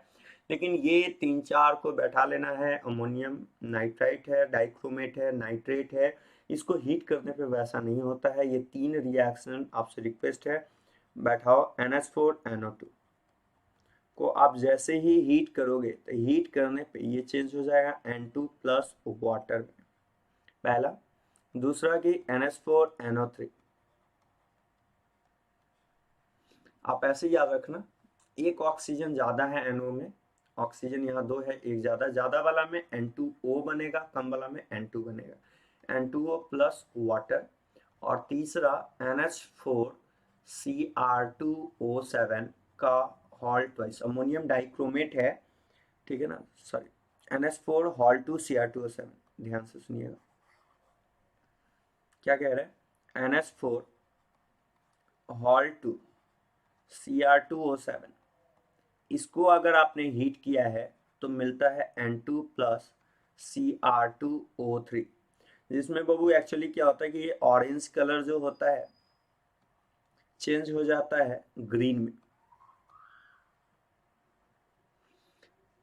लेकिन ये 3-4 को बैठा लेना है, अमोनियम नाइट्राइट है, डाइक्रोमेट है, नाइट्रेट है, इसको हीट करने पे वैसा नहीं होता है। ये 3 रिएक्शन आपसे रिक्वेस्ट है, बैठाओ। NH4NO2 को आप जैसे ही हीट करोगे तो हीट करने पे ये चेंज हो जाएगा N2 प्लस वाटर में, पहला। दूसरा कि NH4NO3, आप ऐसे याद रखना, एक ऑक्सीजन ज़्यादा है NO में, ऑक्सीजन यहाँ 2 है, एक ज़्यादा वाला में N2O बनेगा, कम वाला में N2 बनेगा, N2O प्लस वाटर। और तीसरा NH4Cr2O7 का हॉल ट्वाइस, अमोनियम डाइक्रोमेट है, ठीक है ना, सॉरी, NH4 हॉल 2 Cr2O7, ध्यान से सुनिएगा क्या कह रहे हैं, NH4 हॉल 2 Cr2O7, इसको अगर आपने हीट किया है तो मिलता है N2 प्लस Cr2O3, जिसमें बाबू एक्चुअली क्या होता है कि ये ऑरेंज कलर जो होता है चेंज हो जाता है ग्रीन में।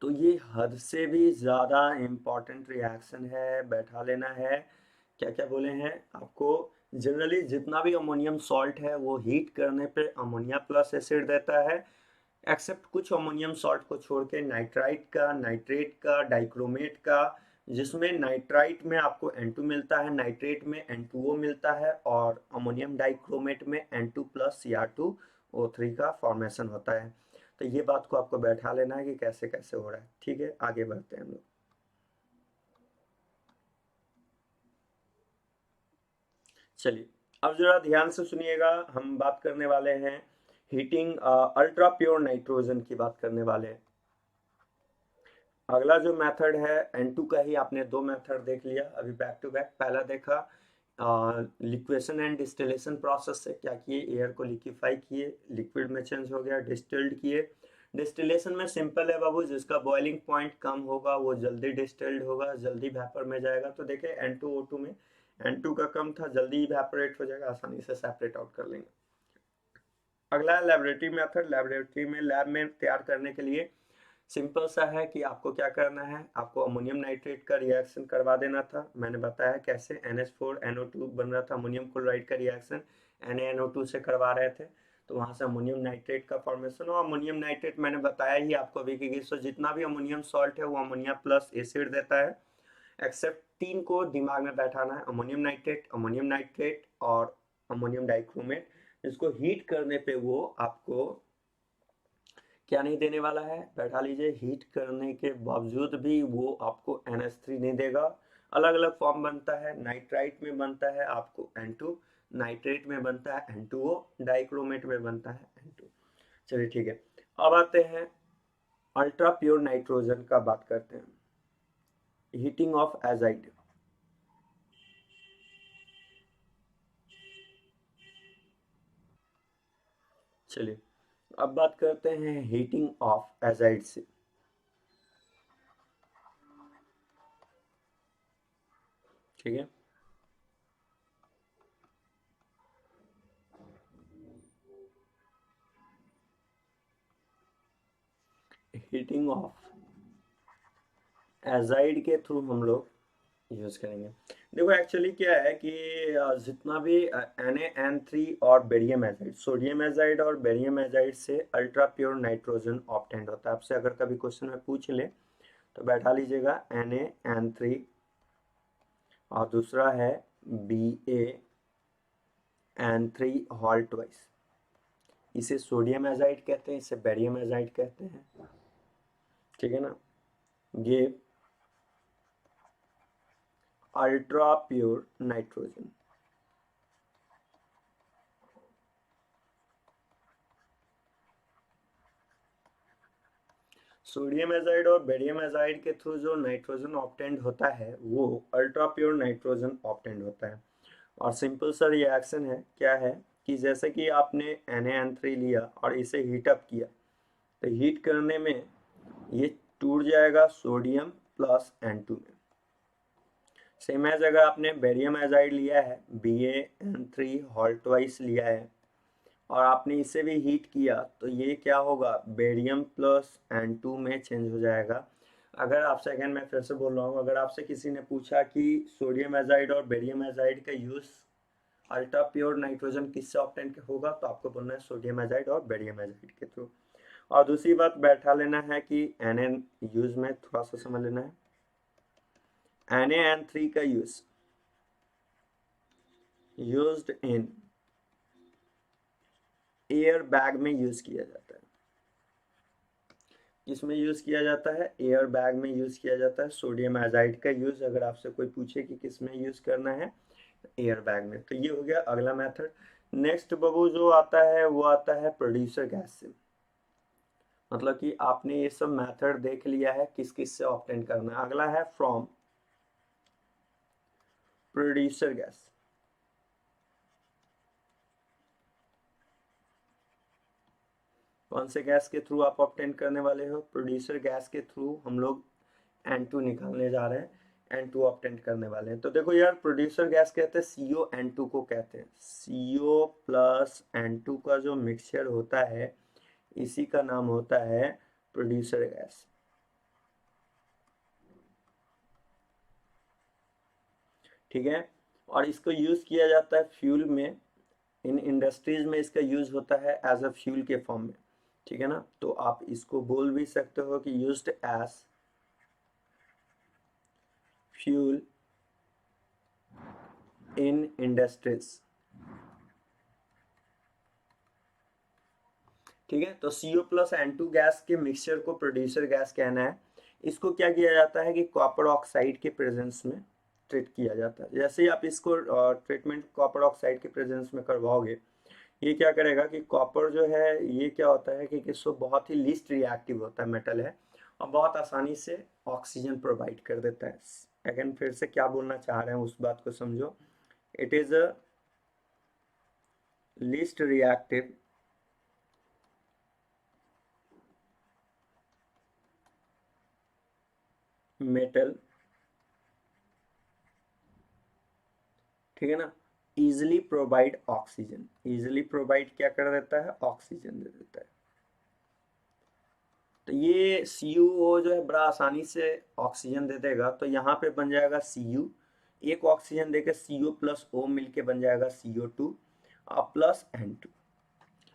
तो ये हद से भी ज़्यादा इम्पॉर्टेंट रिएक्शन है, बैठा लेना है। क्या क्या बोले हैं आपको, जनरली जितना भी अमोनियम सॉल्ट है वो हीट करने पे अमोनिया प्लस एसिड देता है, एक्सेप्ट कुछ अमोनियम सॉल्ट को छोड़ के, नाइट्राइट का, नाइट्रेट का, डाइक्रोमेट का, जिसमें नाइट्राइट में आपको N2 मिलता है, नाइट्रेट में N2O मिलता है, और अमोनियम डाइक्रोमेट में N2 प्लस Cr2O3 का फॉर्मेशन होता है। तो ये बात को आपको बैठा लेना है कि कैसे कैसे हो रहा है, ठीक है, आगे बढ़ते हैं हम लोग। चलिए अब जरा ध्यान से सुनिएगा, हम बात करने वाले हैं हीटिंग अल्ट्रा प्योर नाइट्रोजन की बात करने वाले हैं। अगला जो मेथड है N2 का ही, आपने दो मेथड देख लिया अभी बैक टू बैक। पहला देखा लिक्वेशन एंड डिस्टिलेशन प्रोसेस से क्या किए, एयर को लिक्विफाई किए, लिक्विड में चेंज हो गया, डिस्टिल्ड किए। डिस्टिलेशन में सिंपल है बाबू, जिसका बॉइलिंग पॉइंट कम होगा वो जल्दी डिस्टिल्ड होगा, जल्दी वेपर में जाएगा। तो देखे N2O2 में N2 का कम था, जल्दी इवेपोरेट हो जाएगा, आसानी से सेपरेट आउट कर लेंगे। अगला है लेबोरेटरी मेथड। लेबोरेटरी में लैब में तैयार करने के लिए सिंपल सा है कि आपको क्या करना है, आपको अमोनियम नाइट्रेट का रिएक्शन करवा देना था। मैंने बताया कैसे, NH4NO2 बन रहा था, अमोनियम क्लोराइड का रिएक्शन NaNO2 से करवा रहे थे, तो वहां से अमोनियम नाइट्रेट का फॉर्मेशन हुआ। अमोनियम नाइट्रेट मैंने बताया ही आपको अभी कि सो जितना भी अमोनियम सॉल्ट है वो अमोनिया प्लस एसिड देता है, एक्सेप्ट तीन को दिमाग में बैठाना है, अमोनियम नाइट्रेट और अमोनियम डाइक्रोमेट, जिसको हीट करने पे वो आपको क्या नहीं देने वाला है, बैठा लीजिए, हीट करने के बावजूद भी वो आपको NH3 नहीं देगा। अलग अलग फॉर्म बनता है, नाइट्राइट में बनता है आपको N2, नाइट्रेट में बनता है N2O, डाइक्रोमेट में बनता है N2। चलिए ठीक है, अब आते हैं अल्ट्रा प्योर नाइट्रोजन का बात करते हैं, हीटिंग ऑफ एजाइड। चलिए अब बात करते हैं हीटिंग ऑफ एजाइड से, ठीक है। हीटिंग ऑफ एजाइड के थ्रू हम लोग यूज करेंगे। देखो एक्चुअली क्या है कि जितना भी NaN3 और बेरियम एजाइड, सोडियम एजाइड और बेरियम एजाइड से अल्ट्रा प्योर नाइट्रोजन ऑब्टेंड होता है। आपसे अगर कभी क्वेश्चन में पूछ ले तो बैठा लीजिएगा NaN3, और दूसरा है BaN3 हॉल ट्वाइस, इसे सोडियम एजाइड कहते हैं, इसे बेरियम एजाइड कहते हैं, ठीक है ना। ये ultra pure nitrogen, sodium azide और बेरियम एजाइड के थ्रू जो नाइट्रोजन ऑब्टेंड होता है वो अल्ट्रा प्योर नाइट्रोजन ऑब्टेंड होता है। और सिंपल सा रिएक्शन है, क्या है कि जैसे कि आपने NaN3 लिया और इसे हीट अप किया, तो हीट करने में ये टूट जाएगा सोडियम प्लस N2 में। सेम एज अगर आपने बेरियम एजाइड लिया है, BaN3 हॉल ट्वाइस लिया है, और आपने इसे भी हीट किया, तो ये क्या होगा, बेरियम प्लस N2 में चेंज हो जाएगा। अगर आपसे, अगेन मैं फिर से बोल रहा हूँ, अगर आपसे किसी ने पूछा कि सोडियम एजाइड और बेरियम एजाइड का यूज अल्ट्रा प्योर नाइट्रोजन किससे ऑब्टेन होगा, तो आपको बोलना है सोडियम एजाइड और बेरियम एजाइड के थ्रू। और दूसरी बात बैठा लेना है कि Na यूज में थोड़ा सा समझ लेना है, NaN3 का यूज्ड इन एयर बैग में यूज किया जाता है। किस में यूज किया जाता है? एयर बैग में यूज किया जाता है। सोडियम एजाइड का यूज अगर आपसे कोई पूछे कि किस में यूज करना है, एयर बैग में। तो ये हो गया अगला मेथड। नेक्स्ट बबू जो आता है वो आता है प्रोड्यूसर गैस से। मतलब कि आपने ये सब मेथड देख लिया है किस किस से ऑब्टेन करना है। अगला है फ्रॉम प्रोड्यूसर गैस। कौन से गैस के थ्रू आप ऑब्टेन करने वाले हो? प्रोड्यूसर गैस के थ्रू हम लोग N2 निकालने जा रहे हैं, N2 ऑब्टेन करने वाले हैं। तो देखो यार, प्रोड्यूसर गैस कहते हैं CO N2 को कहते हैं। CO प्लस N2 का जो मिक्सचर होता है इसी का नाम होता है प्रोड्यूसर गैस। ठीक है, और इसको यूज किया जाता है फ्यूल में। इन इंडस्ट्रीज में इसका यूज होता है एज अ फ्यूल के फॉर्म में। ठीक है ना, तो आप इसको बोल भी सकते हो कि used as fuel in industries. ठीक है, तो CO प्लस N2 गैस के मिक्सचर को प्रोड्यूसर गैस कहना है। इसको क्या किया जाता है कि कॉपर ऑक्साइड के प्रेजेंस में ट्रीट किया जाता है। जैसे ही आप इसको ट्रीटमेंट कॉपर ऑक्साइड के प्रेजेंस में करवाओगे, ये क्या करेगा कि कॉपर जो है ये क्या होता है कि इसको बहुत ही लीस्ट रिएक्टिव होता है, मेटल है, और बहुत आसानी से ऑक्सीजन प्रोवाइड कर देता है। अगेन फिर से क्या बोलना चाह रहे हैं उस बात को समझो। It is a least reactive metal. ठीक है ना, easily provide oxygen. Easily provide क्या कर देता है? ऑक्सीजन दे देता है। तो ये CuO जो है बड़ा आसानी से ऑक्सीजन दे देगा। तो यहाँ पे बन जाएगा Cu, एक ऑक्सीजन देकर CO प्लस O मिलके बन जाएगा CO2 और प्लस N2।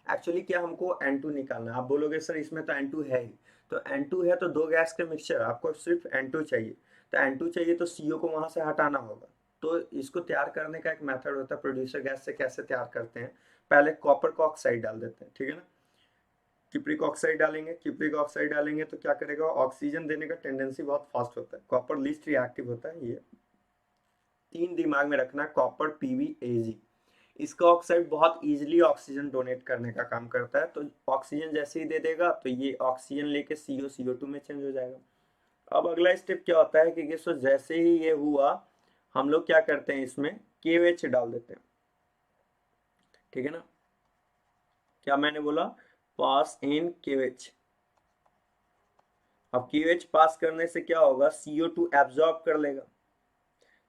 एक्चुअली क्या हमको N2 निकालना है? आप बोलोगे सर इसमें तो N2 है ही। तो N2 है तो दो गैस के मिक्सचर, आपको सिर्फ N2 चाहिए। तो N2 चाहिए तो CO को वहां से हटाना होगा। तो इसको तैयार करने का एक मेथड होता है प्रोड्यूसर गैस से। कैसे तैयार करते हैं? पहले कॉपर का ऑक्साइड डाल देते हैं। ठीक है ना, किप्रिक ऑक्साइड डालेंगे। किप्रिक ऑक्साइड डालेंगे तो क्या करेगा? ऑक्सीजन देने का टेंडेंसी बहुत फास्ट होता है। कॉपर लीस्ट रिएक्टिव होता है। ये तीन दिमाग में रखना, कॉपर PbAg। इसका ऑक्साइड बहुत इजीली ऑक्सीजन डोनेट करने का काम करता है। तो ऑक्सीजन जैसे ही दे देगा तो ये ऑक्सीजन लेके CO2 में चेंज हो जाएगा। अब अगला स्टेप क्या होता है कि सो जैसे ही ये हुआ, हम लोग क्या करते हैं इसमें KOH डाल देते हैं। ठीक है ना, क्या मैंने बोला? पास इन KOH। अब KOH पास करने से क्या होगा? CO2 एब्जॉर्ब कर लेगा।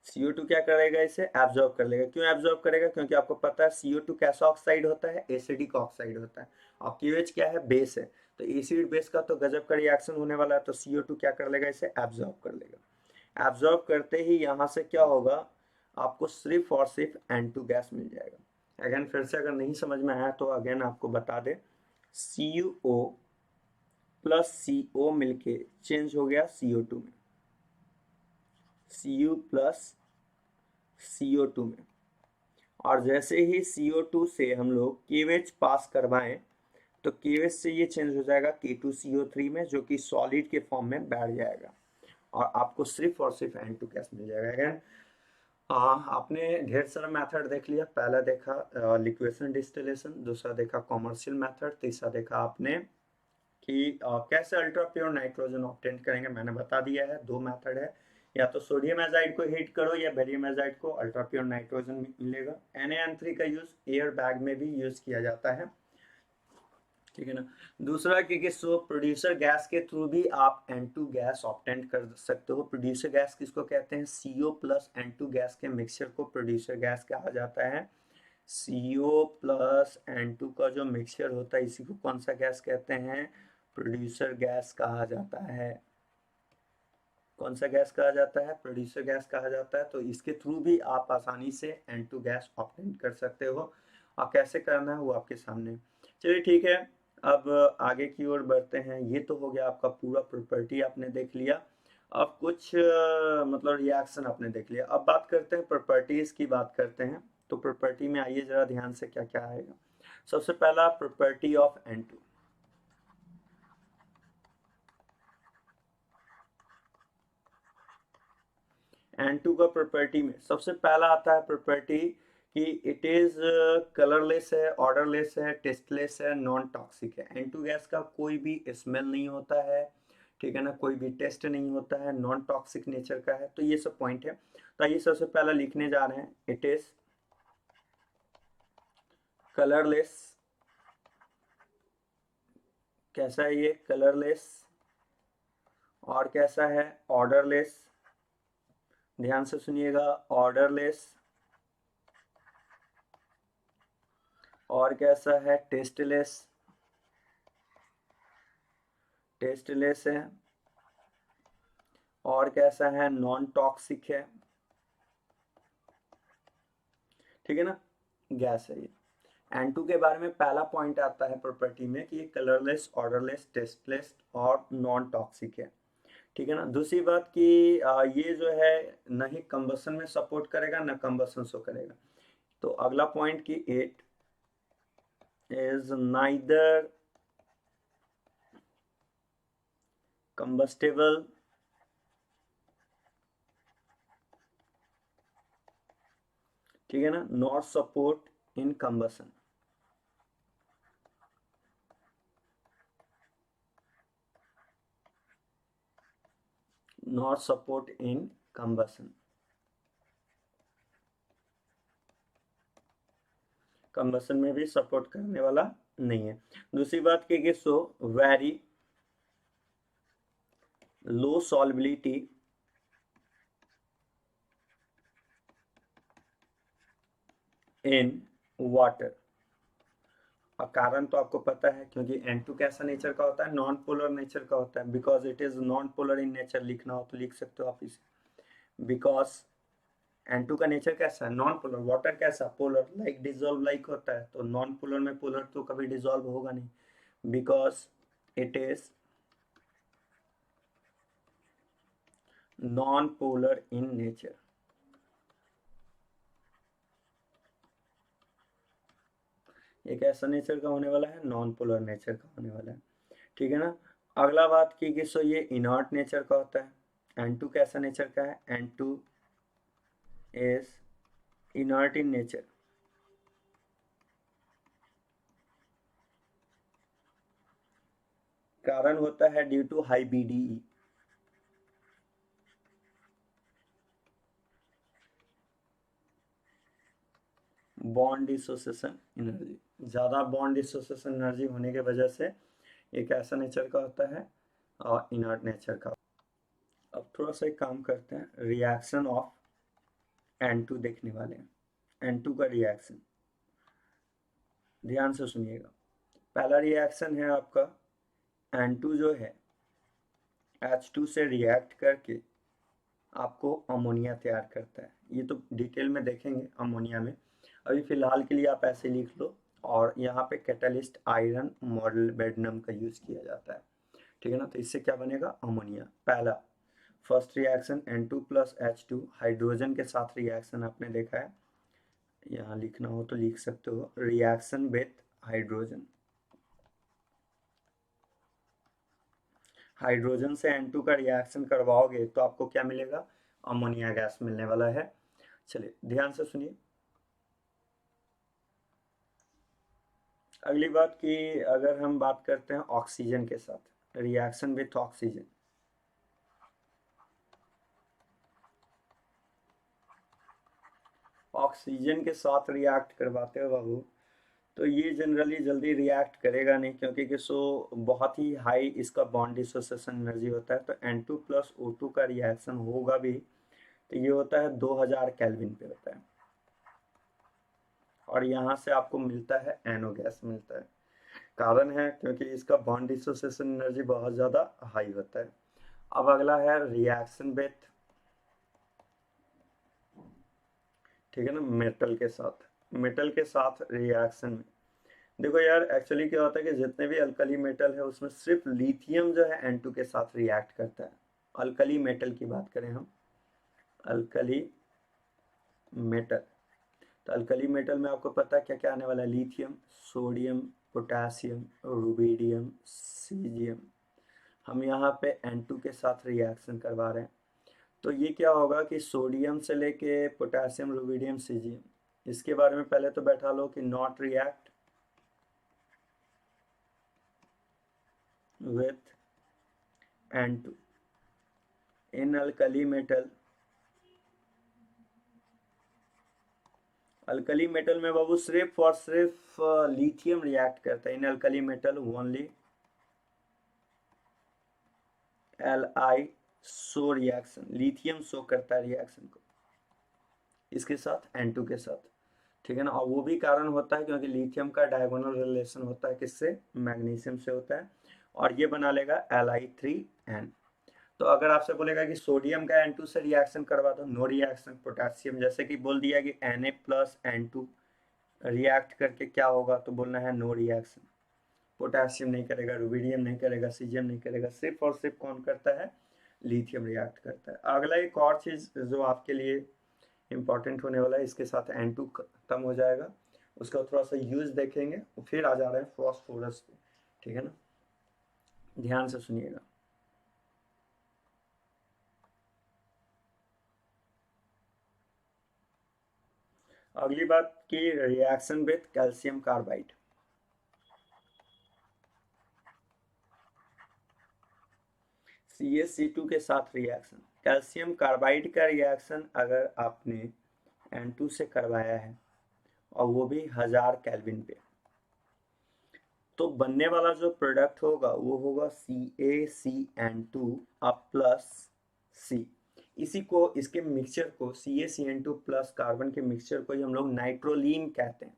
CO2 क्या करेगा? इसे एब्जॉर्ब कर लेगा। क्यों एब्जॉर्ब करेगा? क्योंकि आपको पता है CO2 कैसा ऑक्साइड होता है? एसिडिक ऑक्साइड होता है। और KOH क्या है? बेस है। तो एसिड बेस का तो गजब का रिएक्शन होने वाला है। तो CO2 क्या कर लेगा? इसे एब्जॉर्ब कर लेगा। एब्जॉर्ब करते ही यहाँ से क्या होगा? आपको सिर्फ और सिर्फ N2 गैस मिल जाएगा। अगेन फिर से अगर नहीं समझ में आया तो अगेन आपको बता दे, CuO प्लस CO मिलके चेंज हो गया CO2 में, Cu प्लस CO2 में। और जैसे ही CO2 से हम लोग KOH पास करवाएं तो KOH से ये चेंज हो जाएगा K2CO3 में, जो कि सॉलिड के फॉर्म में बैठ जाएगा और आपको सिर्फ और सिर्फ N2 गैस मिल जाएगा। अगेन आपने ढेर सारा मेथड देख लिया। पहला देखा लिक्वेशन डिस्टिलेशन, दूसरा देखा कॉमर्शियल मेथड, तीसरा देखा आपने कि कैसे अल्ट्रा प्योर नाइट्रोजन ऑब्टेन करेंगे। मैंने बता दिया है, दो मेथड है, या तो सोडियम एजाइड को हीट करो या बेरियम एजाइड को, अल्ट्रा प्योर नाइट्रोजन मिलेगा। NaN3 का यूज एयर बैग में भी यूज किया जाता है। ठीक है ना, दूसरा कि सो प्रोड्यूसर गैस के थ्रू भी आप N2 गैस ऑब्टेन कर सकते हो। प्रोड्यूसर गैस किसको कहते हैं? CO प्लस N2 गैस के मिक्सचर को प्रोड्यूसर गैस कहा जाता है। CO प्लस N2 का जो मिक्सचर होता है इसी को कौन सा गैस कहते हैं? प्रोड्यूसर गैस कहा जाता है। कौन सा गैस कहा जाता है? प्रोड्यूसर गैस कहा जाता है। तो इसके थ्रू भी आप आसानी से N2 गैस ऑब्टेन कर सकते हो, और कैसे करना है वो आपके सामने। चलिए ठीक है, अब आगे की ओर बढ़ते हैं। ये तो हो गया आपका पूरा प्रॉपर्टी आपने देख लिया। अब कुछ मतलब रिएक्शन आपने देख लिया। अब बात करते हैं प्रॉपर्टीज की, बात करते हैं। तो प्रॉपर्टी में आइए जरा ध्यान से, क्या क्या आएगा। सबसे पहला प्रॉपर्टी ऑफ N2। N2 का प्रॉपर्टी में सबसे पहला आता है प्रॉपर्टी कि इट इज कलरलेस है, ऑर्डरलेस है, टेस्टलेस है, नॉन टॉक्सिक है। N2 गैस का कोई भी स्मेल नहीं होता है, ठीक है ना, कोई भी टेस्ट नहीं होता है, नॉन टॉक्सिक नेचर का है। तो ये सब पॉइंट है। तो आइए सबसे पहला लिखने जा रहे हैं, इट इज कलरलेस। कैसा है ये? कलरलेस। और कैसा है? ऑर्डरलेस। ध्यान से सुनिएगा, ऑर्डरलेस। और कैसा है? टेस्टलेस। टेस्टलेस है। और कैसा है? नॉन टॉक्सिक है, ठीक है ना, गैस है ये। N2 के बारे में पहला पॉइंट आता है प्रॉपर्टी में कि ये कलरलेस, ऑर्डरलेस, टेस्टलेस और नॉन टॉक्सिक है, ठीक है ना। दूसरी बात कि ये जो है न ही कंबसन में सपोर्ट करेगा न कंबसन शो करेगा। तो अगला पॉइंट कि इट इज नाइदर कंबस्टेबल ठीक है ना, not support in combustion. Not support in combustion. Combustion में भी सपोर्ट करने वाला नहीं है। दूसरी बात कि so very low सॉल्बिलिटी in water. और कारण तो आपको पता है, क्योंकि N2 कैसा नेचर का होता है? नॉन पोलर नेचर का होता है। Because it is non polar in nature लिखना हो तो लिख सकते हो आप इसे। बिकॉज N2 का नेचर कैसा है? Non polar. वाटर कैसा? पोलर, लाइक डिजोल्व लाइक होता है। तो नॉन पोलर में पोलर तो कभी डिजोल्व होगा नहीं। Because it is non polar in nature. एक ऐसा नेचर का होने वाला है, नॉन पोलर नेचर का होने वाला है, ठीक है ना। अगला बात की कि सो ये इनर्ट नेचर का होता है। N2 कैसा नेचर का है? N2 is inert in nature. कारण होता है due to high BDE। Bond dissociation energy, ज़्यादा बॉन्ड डिसोसिएशन एनर्जी होने के वजह से एक ऐसा नेचर का होता है और इनर्ट नेचर का। अब थोड़ा सा एक काम करते हैं, रिएक्शन ऑफ N2 देखने वाले हैं। N2 का रिएक्शन ध्यान से सुनिएगा। पहला रिएक्शन है आपका, N2 जो है H2 से रिएक्ट करके आपको अमोनिया तैयार करता है। ये तो डिटेल में देखेंगे अमोनिया में, अभी फिलहाल के लिए आप ऐसे लिख लो। और यहाँ पे कैटलिस्ट आयरन मॉडलबेडनम का यूज किया जाता है, ठीक है ना। तो इससे क्या बनेगा? अमोनिया। पहला first reaction N2 plus H2 hydrogen के साथ रिएक्शन आपने देखा है, यहाँ लिखना हो तो लिख सकते हो, रिएक्शन विथ हाइड्रोजन। हाइड्रोजन से N2 का रिएक्शन करवाओगे तो आपको क्या मिलेगा? अमोनिया गैस मिलने वाला है। चलिए ध्यान से सुनिए। अगली बात की अगर हम बात करते हैं ऑक्सीजन के साथ, रिएक्शन विथ ऑक्सीजन। ऑक्सीजन के साथ रिएक्ट करवाते हो बाबू, तो ये जनरली जल्दी रिएक्ट करेगा नहीं, क्योंकि कि सो बहुत ही हाई इसका बॉन्ड डिसोसिएशन एनर्जी होता है। तो N2 प्लस O2 का रिएक्शन होगा भी तो ये होता है 2000 केल्विन पे होता है। और यहाँ से आपको मिलता है NO गैस मिलता है। कारण है क्योंकि इसका बॉन्ड डिसोसिएशन एनर्जी बहुत ज़्यादा हाई होता है। अब अगला है रिएक्शन विथ, ठीक है ना, मेटल के साथ। मेटल के साथ रिएक्शन में देखो यार, एक्चुअली क्या होता है कि जितने भी अल्कली मेटल है उसमें सिर्फ लिथियम जो है N2 के साथ रिएक्ट करता है। अल्कली मेटल की बात करें हम, अल्कली मेटल, तो अल्कली मेटल में आपको पता है क्या क्या आने वाला है? Lithium, sodium, potassium, rubidium, caesium. हम यहाँ पे N2 के साथ रिएक्शन करवा रहे हैं। तो ये क्या होगा कि सोडियम से लेके पोटेशियम, रुबिडियम, सीजियम, इसके बारे में पहले तो बैठा लो कि not react with N2 in alkali metal. Alkali metal में बाबू सिर्फ और सिर्फ लिथियम रिएक्ट करता है in alkali metal only Li show reaction, lithium show करता है रिएक्शन को इसके साथ N2 के साथ, ठीक है ना। और वो भी कारण होता है क्योंकि लिथियम का डायगोनल रिलेशन होता है किससे, मैग्नीशियम से होता है, और ये बना लेगा Li3N। तो अगर आपसे बोलेगा कि सोडियम का N2 से रिएक्शन करवा दो, नो रिएक्शन। पोटेशियम जैसे कि बोल दिया कि Na प्लस N2 रिएक्ट करके क्या होगा, तो बोलना है नो रिएक्शन। पोटेशियम नहीं करेगा, रुबिडियम नहीं करेगा, सीजियम नहीं करेगा, सिर्फ और सिर्फ कौन करता है, लिथियम रिएक्ट करता है। अगला एक और चीज जो आपके लिए इंपॉर्टेंट होने वाला है, इसके साथ N2 खत्म हो जाएगा, उसका थोड़ा सा यूज देखेंगे, फिर आ जा रहे हैं फॉस्फोरस पे, ठीक है ना, ध्यान से सुनिएगा। अगली बात की reaction with calcium carbide. CaC2 के साथ रिएक्शन, कैल्शियम कार्बाइड का रिएक्शन अगर आपने N2 से करवाया है और वो भी 1000 केल्विन पे, तो बनने वाला जो प्रोडक्ट होगा वो होगा CaCN2 प्लस C। इसी को, इसके मिक्सचर को, CaCN2 प्लस कार्बन के मिक्सचर को ही हम लोग नाइट्रोलीन कहते हैं।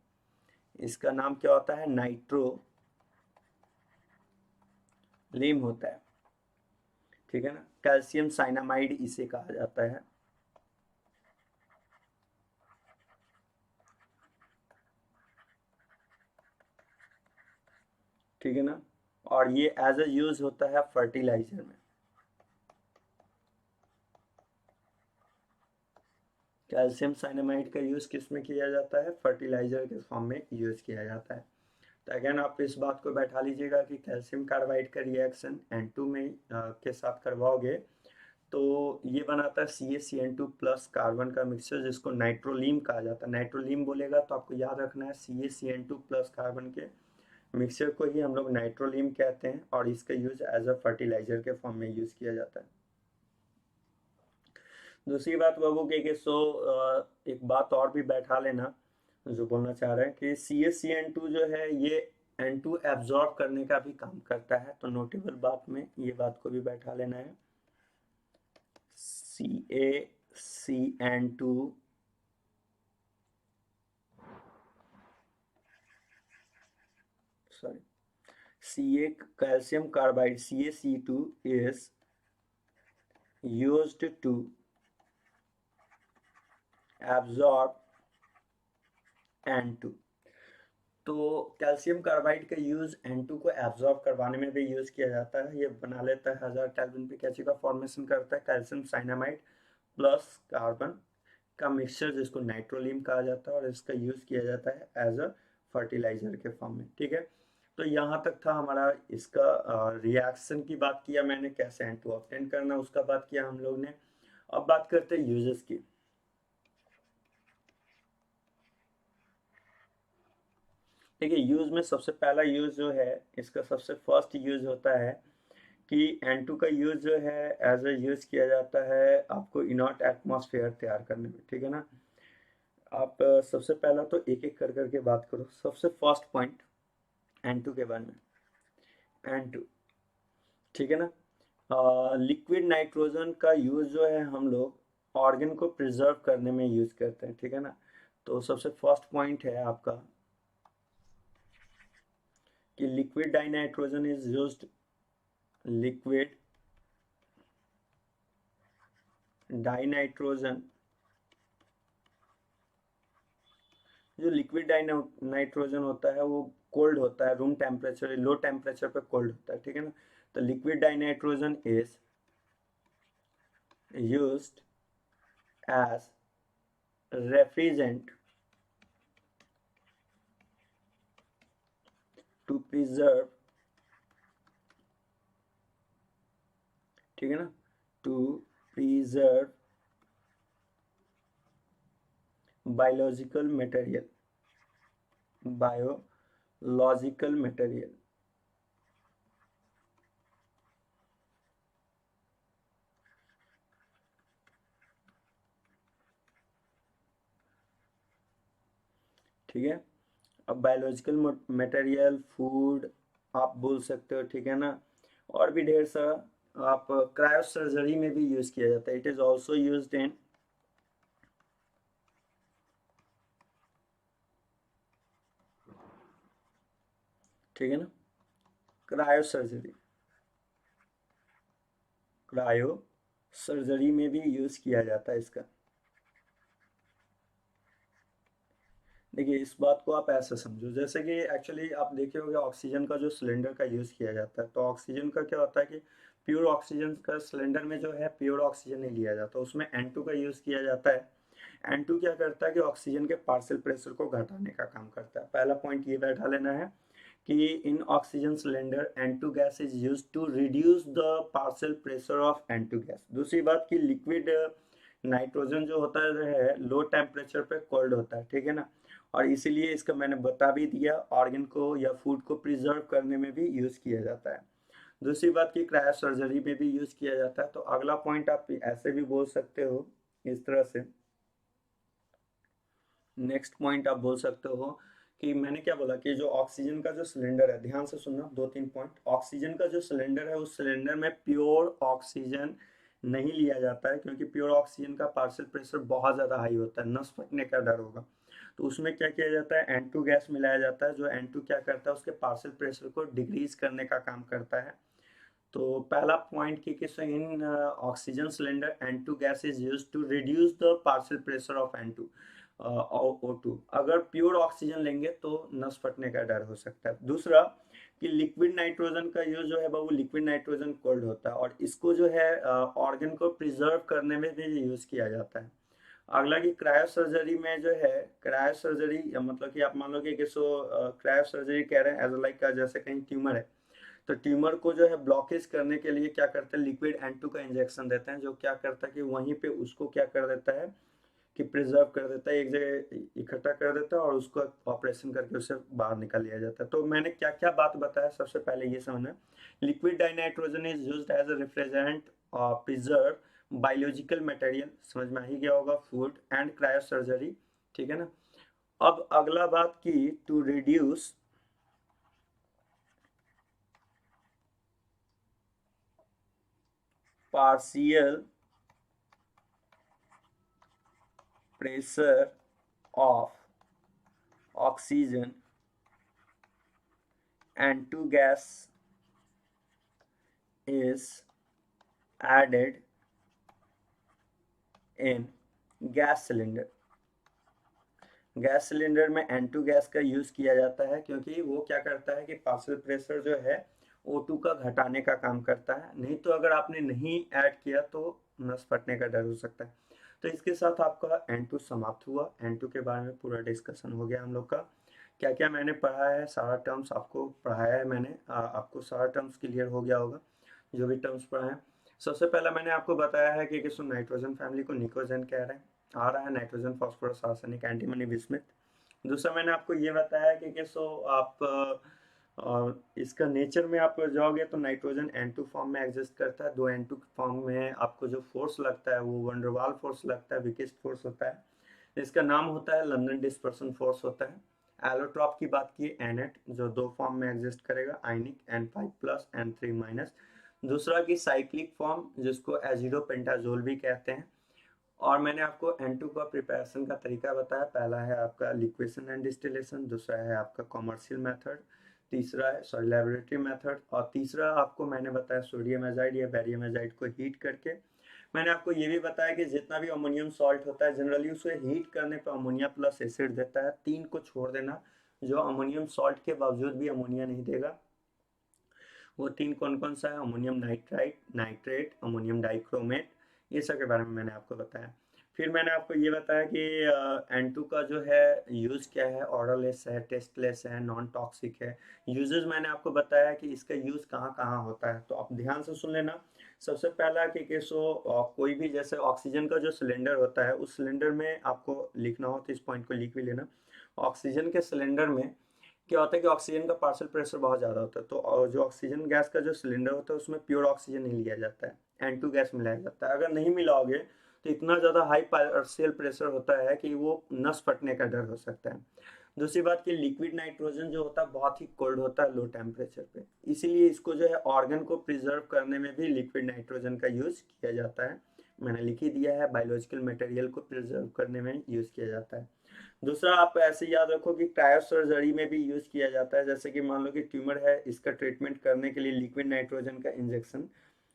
इसका नाम क्या होता है, नाइट्रोलीन होता है, ठीक है ना। कैल्शियम साइनामाइड इसे कहा जाता है। ठीक है ना, और ये एज अ यूज होता है फर्टिलाइजर में। कैल्शियम साइनामाइड का यूज किस में किया जाता है, फर्टिलाइजर के फॉर्म में यूज किया जाता है। तो अगेन आप इस बात को बैठा लीजिएगा कि कैल्शियम कार्बाइड का रिएक्शन N2 में के साथ करवाओगे तो ये बनाता है CaCN2 प्लस कार्बन का मिक्सचर, जिसको नाइट्रोलीन कहा जाता है। नाइट्रोलीन बोलेगा तो आपको याद रखना है CaCN2 प्लस कार्बन के मिक्सचर को ही हम लोग नाइट्रोलीन कहते हैं, और इसका यूज एज अ फर्टिलाइजर के फॉर्म में यूज किया जाता है। दूसरी बात बाबू के सो एक बात और भी बैठा लेना जो बोलना चाह रहे हैं कि CaCN2 जो है ये N2 एब्जॉर्ब करने का भी काम करता है, तो नोटेबल बात में ये बात को भी बैठा लेना है। CaCN2 sorry Ca calcium carbide CaC2 is used to absorb N2। तो कैल्शियम कार्बाइड का यूज N2 को एब्जॉर्ब करवाने में भी यूज किया जाता है। ये बना लेता है 1000 केल्विन पे क्या चीज का फॉर्मेशन करता है, कैल्शियम साइनामाइड प्लस कार्बन का मिक्सचर, जिसको नाइट्रोलीन कहा जाता है, और इसका यूज किया जाता है एज अ फर्टिलाइजर के फॉर्म में, ठीक है। तो यहाँ तक था हमारा इसका रिएक्शन की बात किया मैंने, कैसे N2 ऑब्टेन करना उसका बात किया हम लोग ने। अब बात करते हैं यूजेस की। देखिए यूज में सबसे पहला यूज जो है, इसका सबसे फर्स्ट यूज होता है कि N2 का यूज जो है एज अ यूज किया जाता है आपको इनॉट एटमॉस्फेयर तैयार करने में, ठीक है ना। आप सबसे पहला तो एक एक कर करके बात करो। सबसे फर्स्ट पॉइंट N2 के बारे में, N2, ठीक है ना। लिक्विड नाइट्रोजन का यूज जो है हम लोग ऑर्गन को प्रिजर्व करने में यूज करते हैं, ठीक है ना। तो सबसे फर्स्ट पॉइंट है आपका कि liquid dinitrogen is used, liquid dinitrogen, जो लिक्विड डाइनाइट्रोजन होता है वो कोल्ड होता है, रूम टेम्परेचर, लो टेम्परेचर पे कोल्ड होता है, ठीक है ना। तो liquid dinitrogen is used as refrigerant to preserve, ठीक है ना, to preserve biological material, biological material. ठीक है, अब बायोलॉजिकल मटेरियल, फूड आप बोल सकते हो, ठीक है ना। और भी ढेर सारा आप क्रायो सर्जरी में भी यूज किया जाता है, it is also used in, ठीक है ना, क्रायो सर्जरी, क्रायो सर्जरी में भी यूज किया जाता है इसका। देखिए इस बात को आप ऐसे समझो, जैसे कि एक्चुअली आप देखे होंगे ऑक्सीजन का जो सिलेंडर का यूज़ किया जाता है, तो ऑक्सीजन का क्या होता है कि प्योर ऑक्सीजन का सिलेंडर में जो है प्योर ऑक्सीजन नहीं लिया जाता, उसमें N2 का यूज़ किया जाता है। N2 क्या करता है कि ऑक्सीजन के पार्शियल प्रेशर को घटाने का काम करता है। पहला पॉइंट ये बैठा लेना है कि in oxygen cylinder N2 gas is use to reduce the partial pressure of N2 gas. दूसरी बात कि लिक्विड नाइट्रोजन जो होता है लो टेम्परेचर पे कोल्ड होता है, ठीक है ना, और इसीलिए इसका मैंने बता भी दिया, ऑर्गन को या फूड को प्रिजर्व करने में भी यूज किया जाता है। दूसरी बात की क्रायो सर्जरी में भी यूज किया जाता है। तो अगला पॉइंट आप ऐसे भी बोल सकते हो इस तरह से, नेक्स्ट पॉइंट आप बोल सकते हो कि मैंने क्या बोला कि जो ऑक्सीजन का जो सिलेंडर है, ध्यान से सुनना, दो तीन पॉइंट, ऑक्सीजन का जो सिलेंडर है उस सिलेंडर में प्योर ऑक्सीजन नहीं लिया जाता है, क्योंकि प्योर ऑक्सीजन का पार्शियल प्रेशर बहुत ज़्यादा हाई होता है, नस फटने का डर होगा। तो उसमें क्या किया जाता है, N2 गैस मिलाया जाता है, जो N2 क्या करता है उसके पार्शियल प्रेशर को डिक्रीज करने का काम करता है। तो पहला पॉइंट की in oxygen cylinder N2 gas is used to reduce the partial pressure of N2 O2। अगर प्योर ऑक्सीजन लेंगे तो नस फटने का डर हो सकता है। दूसरा कि लिक्विड नाइट्रोजन का यूज जो है वो लिक्विड नाइट्रोजन कोल्ड होता है, और इसको जो है ऑर्गन को प्रिजर्व करने में भी यूज किया जाता है। अगला कि क्रायो सर्जरी में जो है, क्रायो सर्जरी मतलब कि आप मान लो कि क्रायो सर्जरी कह रहे हैं एज लाइक जैसे कहीं ट्यूमर है, तो ट्यूमर को जो है ब्लॉकेज करने के लिए क्या करते हैं, लिक्विड N2 का इंजेक्शन देते हैं, जो क्या करता है कि वहीं पे उसको क्या कर देता है कि प्रिजर्व कर देता है, एक जगह इकट्ठा कर देता है और उसको ऑपरेशन करके उसे बाहर निकाल लिया जाता है। तो मैंने क्या क्या बात बताया, सबसे पहले ये समझना, liquid dinitrogen is used as a refrigerant, preserve biological material, समझ में आ ही गया होगा, फूड एंड क्रायो सर्जरी, ठीक है ना। अब अगला बात की to reduce partial pressure of oxygen and two gas is added in gas cylinder. Gas cylinder में N2 गैस का यूज किया जाता है, क्योंकि वो क्या करता है कि पार्शियल प्रेशर जो है O2 का घटाने का काम करता है। नहीं तो अगर आपने नहीं ऐड किया तो नस फटने का डर हो सकता है। तो इसके साथ आपका N2 समाप्त हुआ। N2 के बारे में पूरा डिस्कशन हो गया हम लोग का। क्या क्या मैंने पढ़ा है, सारा टर्म्स आपको पढ़ाया है मैंने, आपको सारा टर्म्स क्लियर हो गया होगा जो भी टर्म्स पढ़ा है। सबसे पहला मैंने आपको बताया है कि किस नाइट्रोजन फैमिली को निकोजन कह रहे हैं, आ रहा है nitrogen phosphorus arsenic antimony bismuth. दूसरा मैंने आपको ये बताया कि आप इसका नेचर में आप जाओगे तो नाइट्रोजन N2 फॉर्म में एग्जिस्ट करता है। दो N2 फॉर्म में आपको जो फोर्स लगता है वो वंडरवाल फोर्स लगता है, वीकेस्ट फोर्स होता है। इसका नाम होता है लंदन डिस्पर्सन फोर्स होता है। एलोट्रॉप की बात की N8 जो दो फॉर्म में एग्जिस्ट करेगा, आयनिक N5+ N3-। दूसरा की साइक्लिक फॉर्म जिसको एजिडो पेंटाजोल भी कहते हैं। और मैंने आपको N2 का प्रिपरेशन का तरीका बताया। पहला है आपका लिक्वेशन एंड डिस्टिलेशन, दूसरा है आपका कॉमर्शियल मेथड, तीसरा है सॉरी लेबोरेटरी मेथड, और तीसरा आपको मैंने बताया सोडियम एजाइड या बैरियम एजाइड को हीट करके। मैंने आपको ये भी बताया कि जितना भी अमोनियम सॉल्ट होता है जनरली उसे हीट करने पर अमोनिया प्लस एसिड देता है। तीन को छोड़ देना जो अमोनियम सॉल्ट के बावजूद भी अमोनिया नहीं देगा। वो तीन कौन कौन सा है, ammonium nitrite, nitrate, ammonium dichromate, ये सब के बारे में मैंने आपको बताया। फिर मैंने आपको ये बताया कि N2 का जो है यूज़ क्या है, ऑर्डरलेस है, टेस्टलेस है, नॉन टॉक्सिक है। यूजेस मैंने आपको बताया कि इसका यूज़ कहाँ कहाँ होता है, तो आप ध्यान से सुन लेना। सबसे पहला कि कोई भी जैसे ऑक्सीजन का जो सिलेंडर होता है, उस सिलेंडर में आपको लिखना हो तो इस पॉइंट को लिख भी लेना। ऑक्सीजन के सिलेंडर में क्या होता है कि ऑक्सीजन का पार्शियल प्रेशर बहुत ज़्यादा होता है, तो जो ऑक्सीजन गैस का जो सिलेंडर होता है उसमें प्योर ऑक्सीजन नहीं लिया जाता है, N2 गैस मिलाया जाता है। अगर नहीं मिलाओगे तो इतना ज़्यादा हाई पार्शियल प्रेशर होता है कि वो नस फटने का डर हो सकता है। दूसरी बात कि लिक्विड नाइट्रोजन जो होता है बहुत ही कोल्ड होता है लो टेम्परेचर पे, इसीलिए इसको जो है ऑर्गन को प्रिजर्व करने में भी लिक्विड नाइट्रोजन का यूज़ किया जाता है। मैंने लिख ही दिया है, बायोलॉजिकल मटेरियल को प्रिजर्व करने में यूज़ किया जाता है। दूसरा आप ऐसे याद रखो कि क्रायोसर्जरी में भी यूज़ किया जाता है, जैसे कि मान लो कि ट्यूमर है, इसका ट्रीटमेंट करने के लिए लिक्विड नाइट्रोजन का इंजेक्शन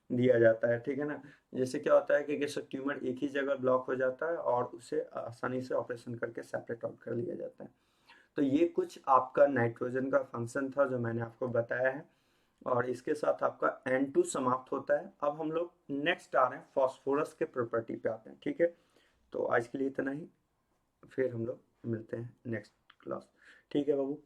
दिया जाता है, ठीक है ना। जैसे क्या होता है कि ट्यूमर एक ही जगह ब्लॉक हो जाता है और उसे आसानी से ऑपरेशन करके सेपरेट आउट कर लिया जाता है। तो ये कुछ आपका नाइट्रोजन का फंक्शन था जो मैंने आपको बताया है, और इसके साथ आपका N2 समाप्त होता है। अब हम लोग नेक्स्ट आ रहे हैं फॉस्फोरस के प्रॉपर्टी पे आते हैं, ठीक है। तो आज के लिए इतना ही, फिर हम लोग मिलते हैं नेक्स्ट क्लास, ठीक है बाबू।